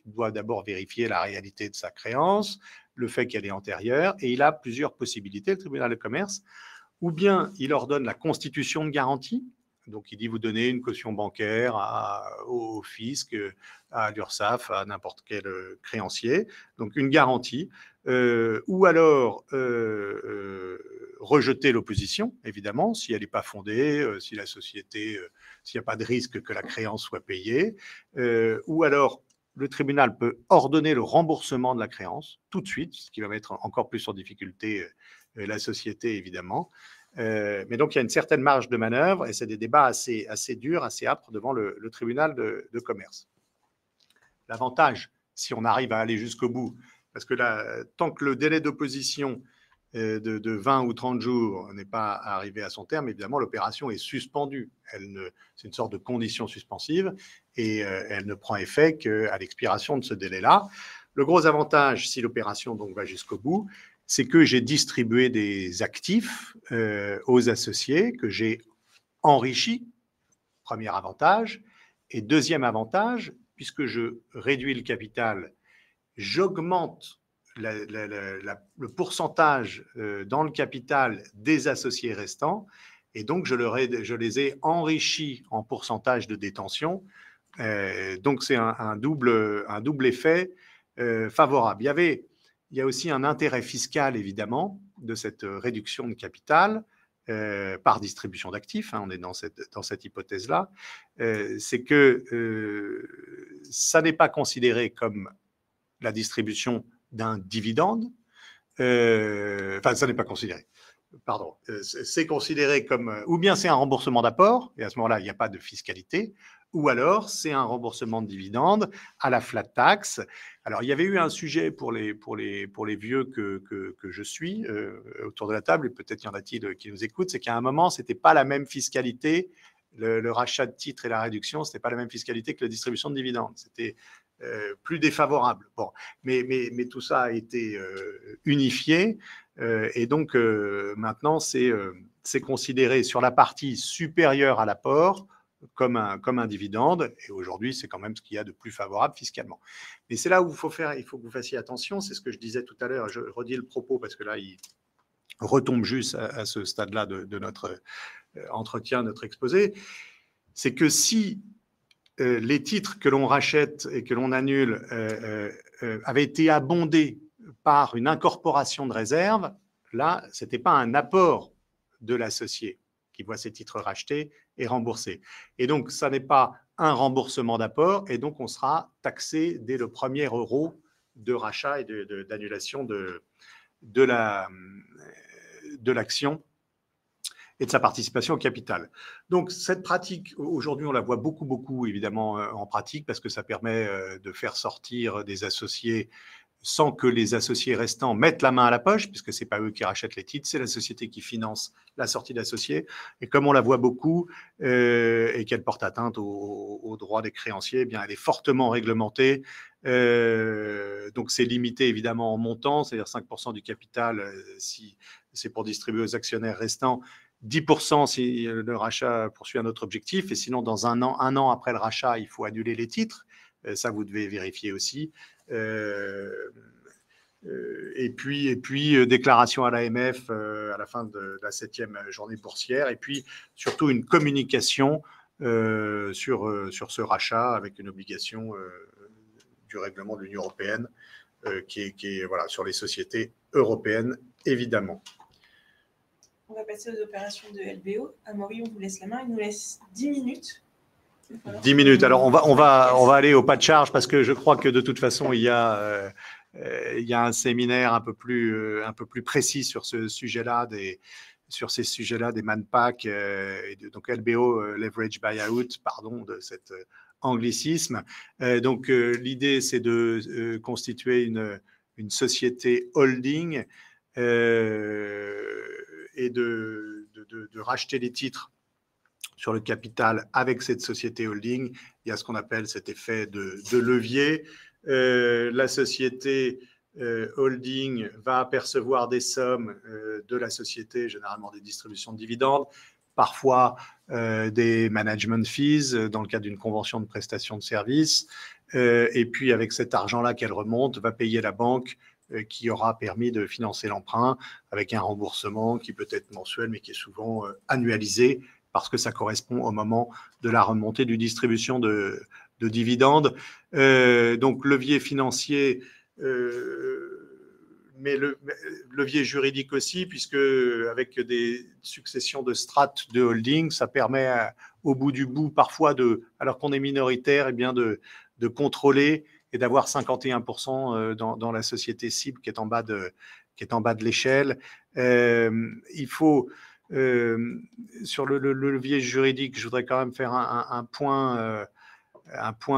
[SPEAKER 3] doit d'abord vérifier la réalité de sa créance, le fait qu'elle est antérieure, et il a plusieurs possibilités, le tribunal de commerce, ou bien il ordonne la constitution de garantie, Donc, il dit vous donnez une caution bancaire au fisc, à l'URSSAF, à n'importe quel créancier. Donc, une garantie. Ou alors rejeter l'opposition, évidemment, si elle n'est pas fondée, si la société, s'il n'y a pas de risque que la créance soit payée. Ou alors, le tribunal peut ordonner le remboursement de la créance tout de suite, ce qui va mettre encore plus en difficulté la société, évidemment. Mais donc, il y a une certaine marge de manœuvre et c'est des débats assez durs, assez âpres devant le tribunal de commerce. L'avantage, si on arrive à aller jusqu'au bout, parce que là, tant que le délai d'opposition de 20 ou 30 jours n'est pas arrivé à son terme, évidemment, l'opération est suspendue. C'est une sorte de condition suspensive et elle ne prend effet qu'à l'expiration de ce délai-là. Le gros avantage, si l'opération donc va jusqu'au bout, c'est que j'ai distribué des actifs aux associés, que j'ai enrichis, premier avantage. Et deuxième avantage, puisque je réduis le capital, j'augmente le pourcentage dans le capital des associés restants, et donc je les ai enrichis en pourcentage de détention. Donc c'est un double effet favorable. Il y a aussi un intérêt fiscal, évidemment, de cette réduction de capital par distribution d'actifs, on est dans cette hypothèse-là, c'est que ça n'est pas considéré comme la distribution d'un dividende, ça n'est pas considéré, pardon, c'est considéré comme, ou bien c'est un remboursement d'apport, et à ce moment-là, il n'y a pas de fiscalité, ou alors c'est un remboursement de dividende à la flat tax. Alors, il y avait eu un sujet pour les vieux que je suis autour de la table, et peut-être y en a-t-il qui nous écoutent, c'est qu'à un moment, ce n'était pas la même fiscalité, le rachat de titres et la réduction, ce n'était pas la même fiscalité que la distribution de dividendes. C'était plus défavorable. Bon, mais tout ça a été unifié et donc maintenant c'est considéré sur la partie supérieure à l'apport comme un dividende, et aujourd'hui c'est quand même ce qu'il y a de plus favorable fiscalement. Mais c'est là où il faut que vous fassiez attention, c'est ce que je disais tout à l'heure, je redis le propos parce que là il retombe juste à ce stade-là de notre entretien, notre exposé, c'est que si les titres que l'on rachète et que l'on annule avaient été abondés par une incorporation de réserve, là, ce n'était pas un apport de l'associé qui voit ses titres rachetés et remboursés. Et donc, ça n'est pas un remboursement d'apport, et donc on sera taxé dès le premier euro de rachat et d'annulation de l'action et de sa participation au capital. Donc, cette pratique, aujourd'hui, on la voit beaucoup, évidemment, en pratique, parce que ça permet de faire sortir des associés sans que les associés restants mettent la main à la poche, puisque ce n'est pas eux qui rachètent les titres, c'est la société qui finance la sortie d'associés. Et comme on la voit beaucoup et qu'elle porte atteinte aux droits des créanciers, eh bien, elle est fortement réglementée. Donc, c'est limité, évidemment, en montant, c'est-à-dire 5% du capital si c'est pour distribuer aux actionnaires restants, 10% si le rachat poursuit un autre objectif, et sinon, dans un an après le rachat, il faut annuler les titres. Ça, vous devez vérifier aussi. Et puis déclaration à l'AMF à la fin de la 7e journée boursière, et puis surtout une communication sur ce rachat avec une obligation du règlement de l'Union européenne qui est voilà, sur les sociétés européennes, évidemment.
[SPEAKER 1] On va passer aux opérations de LBO. Amaury, on vous laisse la main. Il nous laisse 10 minutes.
[SPEAKER 3] 10 minutes. Alors, on va aller au pas de charge parce que je crois que de toute façon, il y a un séminaire un peu plus précis sur ce sujet-là, sur ces sujets-là des manpack, donc LBO, Leverage Buyout, pardon, de cet anglicisme. Donc, l'idée, c'est de constituer une société holding et de racheter les titres sur le capital avec cette société holding. Il y a ce qu'on appelle cet effet de levier. La société holding va percevoir des sommes de la société, généralement des distributions de dividendes, parfois des management fees dans le cadre d'une convention de prestation de services. Et puis, avec cet argent-là qu'elle remonte, va payer la banque qui aura permis de financer l'emprunt avec un remboursement qui peut être mensuel, mais qui est souvent annualisé parce que ça correspond au moment de la remontée du distribution de dividendes. Donc, levier financier, mais le levier juridique aussi, puisque avec des successions de strates de holding, ça permet au bout du bout, parfois, alors qu'on est minoritaire, eh bien de contrôler et d'avoir 51% dans la société cible qui est en bas de l'échelle. Il faut, sur le levier juridique, je voudrais quand même faire un point.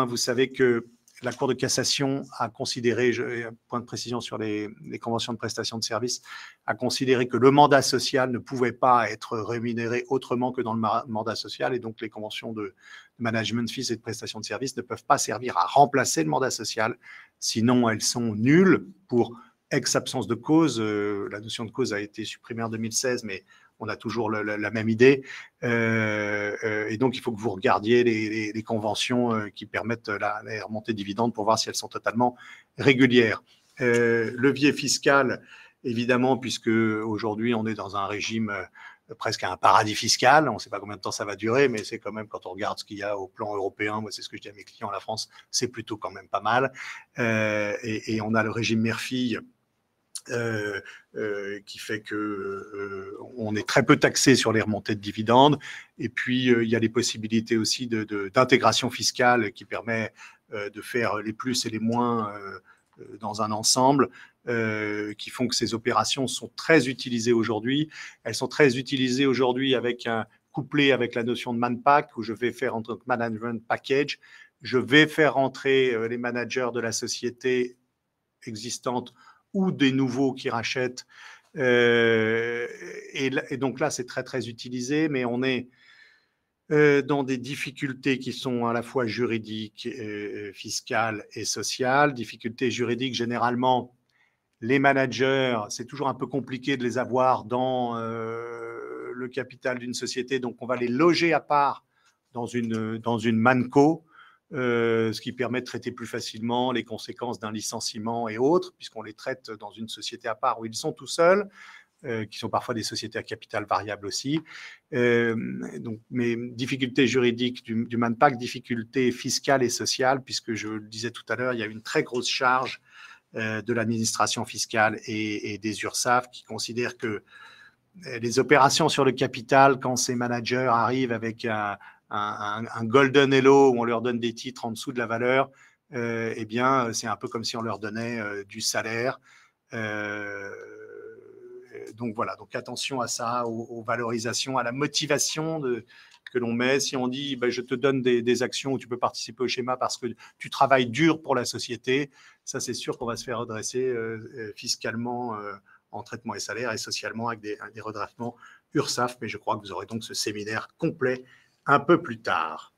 [SPEAKER 3] Vous savez que la Cour de cassation a considéré, un point de précision sur les conventions de prestation de services, a considéré que le mandat social ne pouvait pas être rémunéré autrement que dans le mandat social, et donc les conventions de management fees et de prestation de services ne peuvent pas servir à remplacer le mandat social, sinon elles sont nulles pour ex-absence de cause. La notion de cause a été supprimée en 2016, mais on a toujours la même idée. Et donc, il faut que vous regardiez les conventions qui permettent la remontée de dividendes pour voir si elles sont totalement régulières. Levier fiscal, évidemment, puisque aujourd'hui, on est dans un régime presque un paradis fiscal. On ne sait pas combien de temps ça va durer, mais c'est quand même, quand on regarde ce qu'il y a au plan européen, moi, c'est ce que je dis à mes clients, la France, c'est plutôt quand même pas mal. Et on a le régime mère-fille, qui fait que on est très peu taxé sur les remontées de dividendes. Et puis, il y a les possibilités aussi d'intégration fiscale qui permet de faire les plus et les moins dans un ensemble, qui font que ces opérations sont très utilisées aujourd'hui. Elles sont très utilisées aujourd'hui couplées avec la notion de manpack, où je vais faire en tant que management package, je vais faire rentrer les managers de la société existante ou des nouveaux qui rachètent. Et donc là, c'est très, très utilisé, mais on est dans des difficultés qui sont à la fois juridiques, fiscales et sociales. Difficultés juridiques, généralement, les managers, c'est toujours un peu compliqué de les avoir dans le capital d'une société, donc on va les loger à part dans une manco, ce qui permet de traiter plus facilement les conséquences d'un licenciement et autres, puisqu'on les traite dans une société à part où ils sont tout seuls, qui sont parfois des sociétés à capital variable aussi. Donc, mais difficultés juridiques du manpack, difficultés fiscales et sociales, puisque je le disais tout à l'heure, il y a une très grosse charge de l'administration fiscale et des URSSAF qui considèrent que les opérations sur le capital, quand ces managers arrivent avec un golden hello où on leur donne des titres en dessous de la valeur, eh bien, c'est un peu comme si on leur donnait du salaire. Donc voilà, donc attention à ça, aux valorisations, à la motivation que l'on met. Si on dit je te donne des actions où tu peux participer au schéma parce que tu travailles dur pour la société, ça c'est sûr qu'on va se faire redresser fiscalement en traitement et salaire, et socialement avec des redressements URSSAF. Mais je crois que vous aurez donc ce séminaire complet un peu plus tard.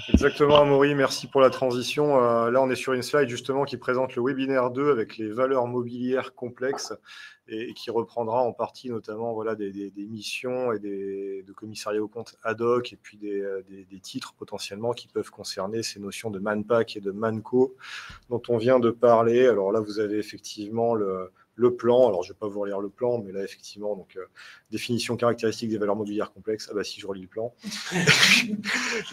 [SPEAKER 2] Exactement, Amaury, merci pour la transition. Là, on est sur une slide justement qui présente le webinaire 2 avec les valeurs mobilières complexes et qui reprendra en partie notamment des missions et de commissariat aux comptes ad hoc, et puis des titres potentiellement qui peuvent concerner ces notions de manpack et de manco dont on vient de parler. Alors là, vous avez effectivement le plan. Alors, je ne vais pas vous relire le plan, mais là, effectivement, donc, définition caractéristique des valeurs mobilières complexes. Ah bah si, je relis le plan.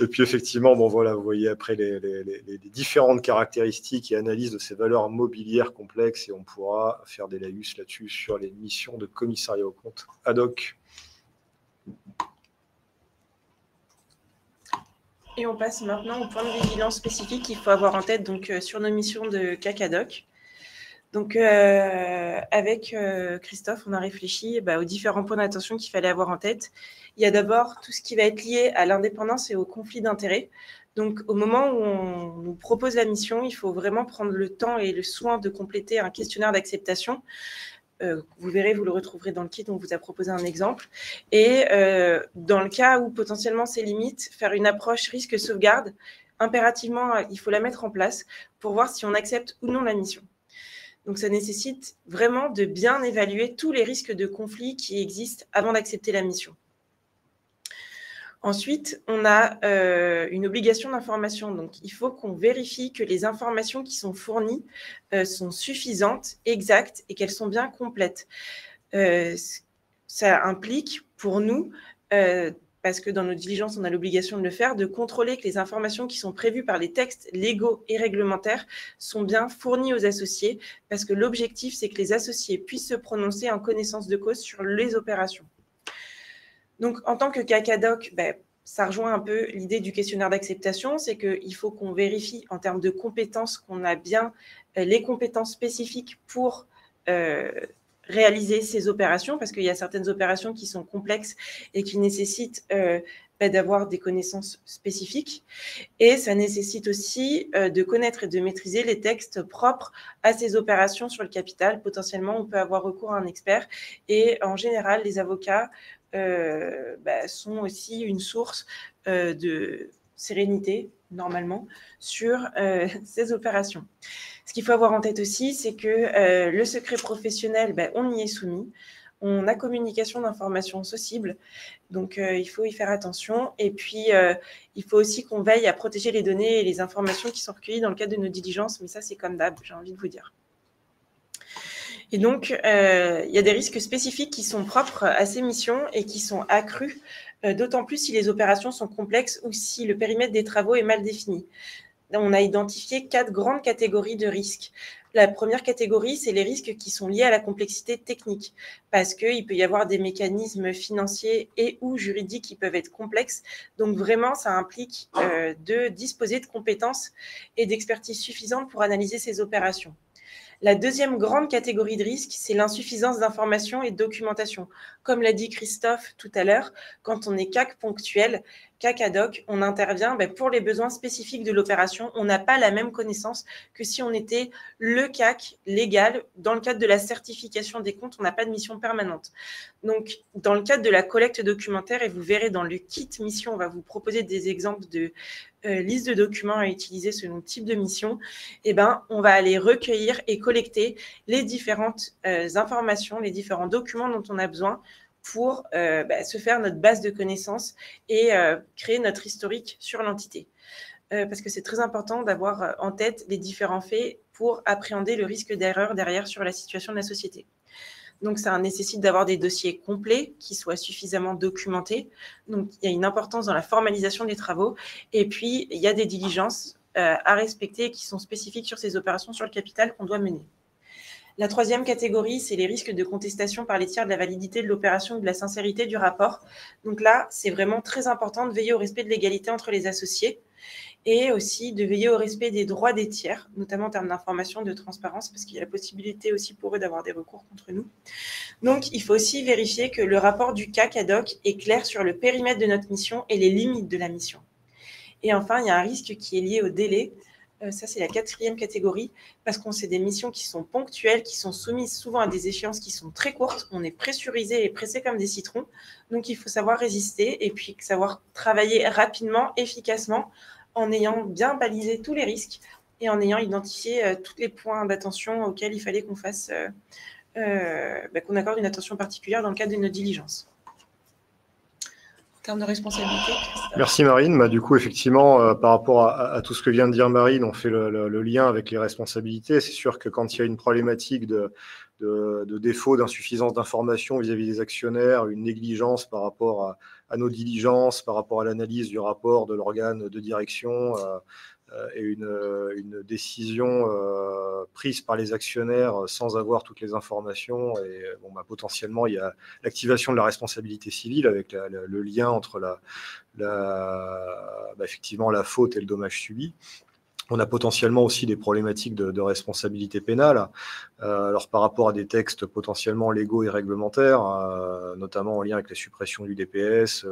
[SPEAKER 2] Et puis, effectivement, bon, voilà, vous voyez après les différentes caractéristiques et analyses de ces valeurs mobilières complexes, et on pourra faire des laïus là-dessus sur les missions de commissariat aux comptes ad hoc.
[SPEAKER 1] Et on passe maintenant au point de vigilance spécifique qu'il faut avoir en tête donc, sur nos missions de CAC ad hoc. Donc, avec Christophe, on a réfléchi aux différents points d'attention qu'il fallait avoir en tête. Il y a d'abord tout ce qui va être lié à l'indépendance et au conflit d'intérêts. Donc, au moment où on nous propose la mission, il faut vraiment prendre le temps et le soin de compléter un questionnaire d'acceptation. Vous verrez, vous le retrouverez dans le kit, on vous a proposé un exemple. Et dans le cas où potentiellement c'est limite, faire une approche risque-sauvegarde, impérativement, il faut la mettre en place pour voir si on accepte ou non la mission. Donc, ça nécessite vraiment de bien évaluer tous les risques de conflit qui existent avant d'accepter la mission. Ensuite, on a une obligation d'information. Donc, il faut qu'on vérifie que les informations qui sont fournies sont suffisantes, exactes et qu'elles sont bien complètes. ça implique pour nous, parce que dans nos diligences, on a l'obligation de le faire, de contrôler que les informations qui sont prévues par les textes légaux et réglementaires sont bien fournies aux associés, parce que l'objectif, c'est que les associés puissent se prononcer en connaissance de cause sur les opérations. Donc, en tant que CACADOC, ça rejoint un peu l'idée du questionnaire d'acceptation, c'est qu'il faut qu'on vérifie en termes de compétences qu'on a bien les compétences spécifiques pour réaliser ces opérations, parce qu'il y a certaines opérations qui sont complexes et qui nécessitent d'avoir des connaissances spécifiques. Et ça nécessite aussi de connaître et de maîtriser les textes propres à ces opérations sur le capital. Potentiellement, on peut avoir recours à un expert. Et en général, les avocats sont aussi une source de sérénité, normalement, sur ces opérations. Ce qu'il faut avoir en tête aussi, c'est que le secret professionnel, on y est soumis. On a communication d'informations sensibles, donc il faut y faire attention. Et puis, il faut aussi qu'on veille à protéger les données et les informations qui sont recueillies dans le cadre de nos diligences, mais ça, c'est comme d'hab, j'ai envie de vous dire. Et donc, il y a des risques spécifiques qui sont propres à ces missions et qui sont accrus, d'autant plus si les opérations sont complexes ou si le périmètre des travaux est mal défini. On a identifié 4 grandes catégories de risques. La première catégorie, c'est les risques qui sont liés à la complexité technique, parce qu'il peut y avoir des mécanismes financiers et ou juridiques qui peuvent être complexes. Donc vraiment, ça implique de disposer de compétences et d'expertise suffisantes pour analyser ces opérations. La deuxième grande catégorie de risque, c'est l'insuffisance d'informations et de documentation. Comme l'a dit Christophe tout à l'heure, quand on est CAC ponctuel, CAC ad hoc, on intervient pour les besoins spécifiques de l'opération. On n'a pas la même connaissance que si on était le CAC légal. Dans le cadre de la certification des comptes, on n'a pas de mission permanente. Donc, dans le cadre de la collecte documentaire, et vous verrez dans le kit mission, on va vous proposer des exemples de liste de documents à utiliser selon le type de mission, on va aller recueillir et collecter les différentes informations, les différents documents dont on a besoin pour se faire notre base de connaissances et créer notre historique sur l'entité. Parce que c'est très important d'avoir en tête les différents faits pour appréhender le risque d'erreur derrière sur la situation de la société. Donc, ça nécessite d'avoir des dossiers complets qui soient suffisamment documentés. Donc, il y a une importance dans la formalisation des travaux. Et puis, il y a des diligences à respecter qui sont spécifiques sur ces opérations sur le capital qu'on doit mener. La troisième catégorie, c'est les risques de contestation par les tiers de la validité de l'opération ou de la sincérité du rapport. Donc là, c'est vraiment très important de veiller au respect de l'égalité entre les associés et aussi de veiller au respect des droits des tiers, notamment en termes d'information, de transparence, parce qu'il y a la possibilité aussi pour eux d'avoir des recours contre nous. Donc, il faut aussi vérifier que le rapport du CAC ad hoc est clair sur le périmètre de notre mission et les limites de la mission. Et enfin, il y a un risque qui est lié au délai. Ça, c'est la quatrième catégorie, parce qu'on sait des missions qui sont ponctuelles, qui sont soumises souvent à des échéances qui sont très courtes. On est pressurisé et pressé comme des citrons. Donc, il faut savoir résister et puis savoir travailler rapidement, efficacement, en ayant bien balisé tous les risques et en ayant identifié tous les points d'attention auxquels il fallait qu'on fasse, qu'on accorde une attention particulière dans le cadre de nos diligences. En termes de responsabilité, Christophe.
[SPEAKER 2] Merci Marine. Du coup, effectivement, par rapport à tout ce que vient de dire Marine, on fait le lien avec les responsabilités. C'est sûr que quand il y a une problématique de défaut, d'insuffisance d'information vis-à-vis des actionnaires, une négligence par rapport à nos diligences, par rapport à l'analyse du rapport de l'organe de direction et une décision prise par les actionnaires sans avoir toutes les informations. Et potentiellement, il y a l'activation de la responsabilité civile avec le lien entre effectivement la faute et le dommage subi. On a potentiellement aussi des problématiques de responsabilité pénale, alors par rapport à des textes potentiellement légaux et réglementaires, notamment en lien avec la suppression du DPS,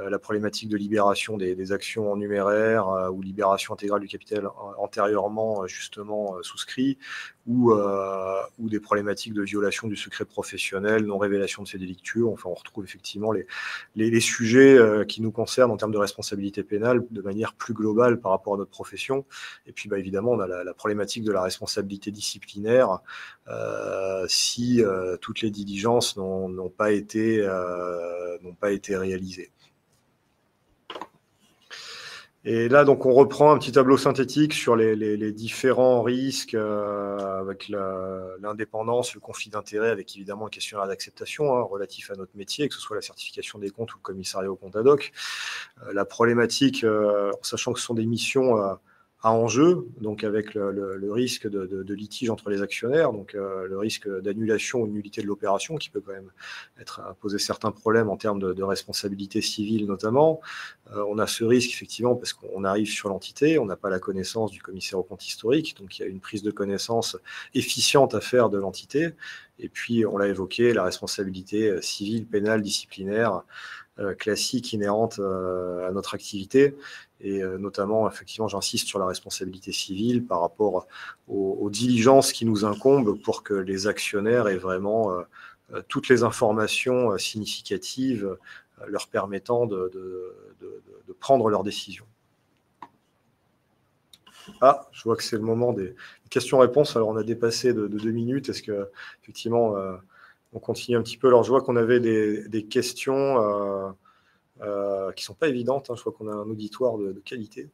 [SPEAKER 2] la problématique de libération des actions en numéraire ou libération intégrale du capital antérieurement justement souscrit, ou des problématiques de violation du secret professionnel, non-révélation de ces délictures. Enfin, on retrouve effectivement les sujets qui nous concernent en termes de responsabilité pénale de manière plus globale par rapport à notre profession. Et puis, évidemment, on a la problématique de la responsabilité disciplinaire si toutes les diligences n'ont pas été réalisées. Et là, donc, on reprend un petit tableau synthétique sur les différents risques avec l'indépendance, le conflit d'intérêts, avec évidemment un questionnaire d'acceptation relatif à notre métier, que ce soit la certification des comptes ou le commissariat aux comptes ad hoc. La problématique, en sachant que ce sont des missions à enjeu, donc avec le risque de litige entre les actionnaires, donc le risque d'annulation ou de nullité de l'opération, qui peut quand même poser certains problèmes en termes de responsabilité civile notamment. On a ce risque effectivement parce qu'on arrive sur l'entité, on n'a pas la connaissance du commissaire aux comptes historiques, donc il y a une prise de connaissance efficiente à faire de l'entité. Et puis, on l'a évoqué, la responsabilité civile, pénale, disciplinaire, classique, inhérente à notre activité. Et notamment, effectivement, j'insiste sur la responsabilité civile par rapport aux diligences qui nous incombent pour que les actionnaires aient vraiment toutes les informations significatives leur permettant de prendre leurs décisions. Ah, je vois que c'est le moment des questions-réponses. Alors, on a dépassé de 2 minutes. Est-ce que, effectivement, on continue un petit peu? Alors, je vois qu'on avait des questions qui ne sont pas évidentes. Je crois qu'on a un auditoire de qualité.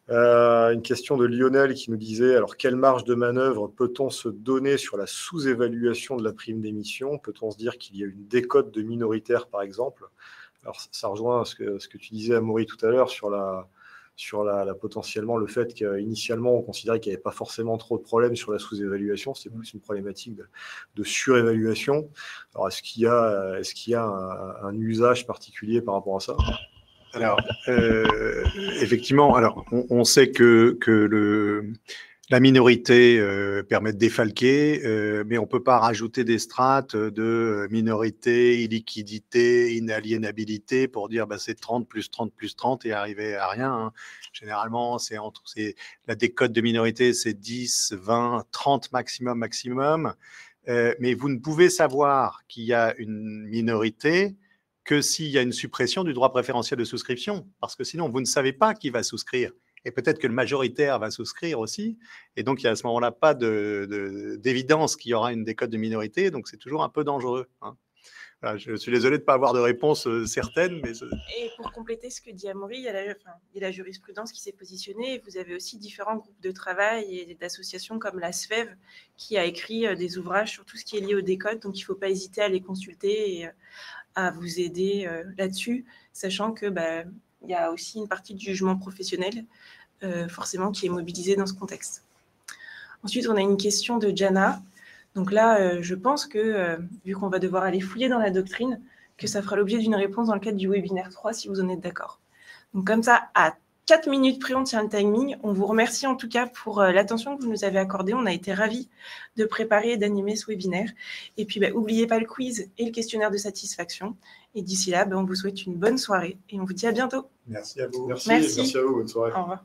[SPEAKER 2] Une question de Lionel qui nous disait, alors, quelle marge de manœuvre peut-on se donner sur la sous-évaluation de la prime d'émission? Peut-on se dire qu'il y a une décote de minoritaire, par exemple? Alors, ça rejoint ce que tu disais, Amaury, tout à l'heure sur potentiellement le fait qu'initialement, on considérait qu'il n'y avait pas forcément trop de problèmes sur la sous-évaluation, c'était plus une problématique de surévaluation. Alors, est-ce qu'il y a un usage particulier par rapport à ça?
[SPEAKER 3] Alors, effectivement, alors, on sait que la minorité permet de défalquer, mais on ne peut pas rajouter des strates de minorité, illiquidité, inaliénabilité pour dire c'est 30 plus 30 plus 30 et arriver à rien. Généralement, la décote de minorité, c'est 10, 20, 30 maximum. Mais vous ne pouvez savoir qu'il y a une minorité que s'il y a une suppression du droit préférentiel de souscription, parce que sinon, vous ne savez pas qui va souscrire. Et peut-être que le majoritaire va souscrire aussi. Et donc, il n'y a à ce moment-là pas d'évidence qu'il y aura une décote de minorité. Donc, c'est toujours un peu dangereux. Voilà, je suis désolé de ne pas avoir de réponse certaine. Mais
[SPEAKER 1] Et pour compléter ce que dit Amaury, il y a la jurisprudence qui s'est positionnée. Vous avez aussi différents groupes de travail et d'associations comme la SFEV qui a écrit des ouvrages sur tout ce qui est lié aux décotes. Donc, il ne faut pas hésiter à les consulter et à vous aider là-dessus, sachant que il y a aussi une partie du jugement professionnel, forcément, qui est mobilisée dans ce contexte. Ensuite, on a une question de Jana. Donc là, je pense que, vu qu'on va devoir aller fouiller dans la doctrine, que ça fera l'objet d'une réponse dans le cadre du webinaire 3, si vous en êtes d'accord. Donc comme ça, à 4 minutes près, on tient le timing. On vous remercie en tout cas pour l'attention que vous nous avez accordée. On a été ravis de préparer et d'animer ce webinaire. Et puis, n'oubliez pas le quiz et le questionnaire de satisfaction. Et d'ici là, on vous souhaite une bonne soirée et on vous dit à bientôt.
[SPEAKER 2] Merci à vous.
[SPEAKER 1] Merci.
[SPEAKER 2] Merci à vous. Bonne soirée.
[SPEAKER 1] Au revoir.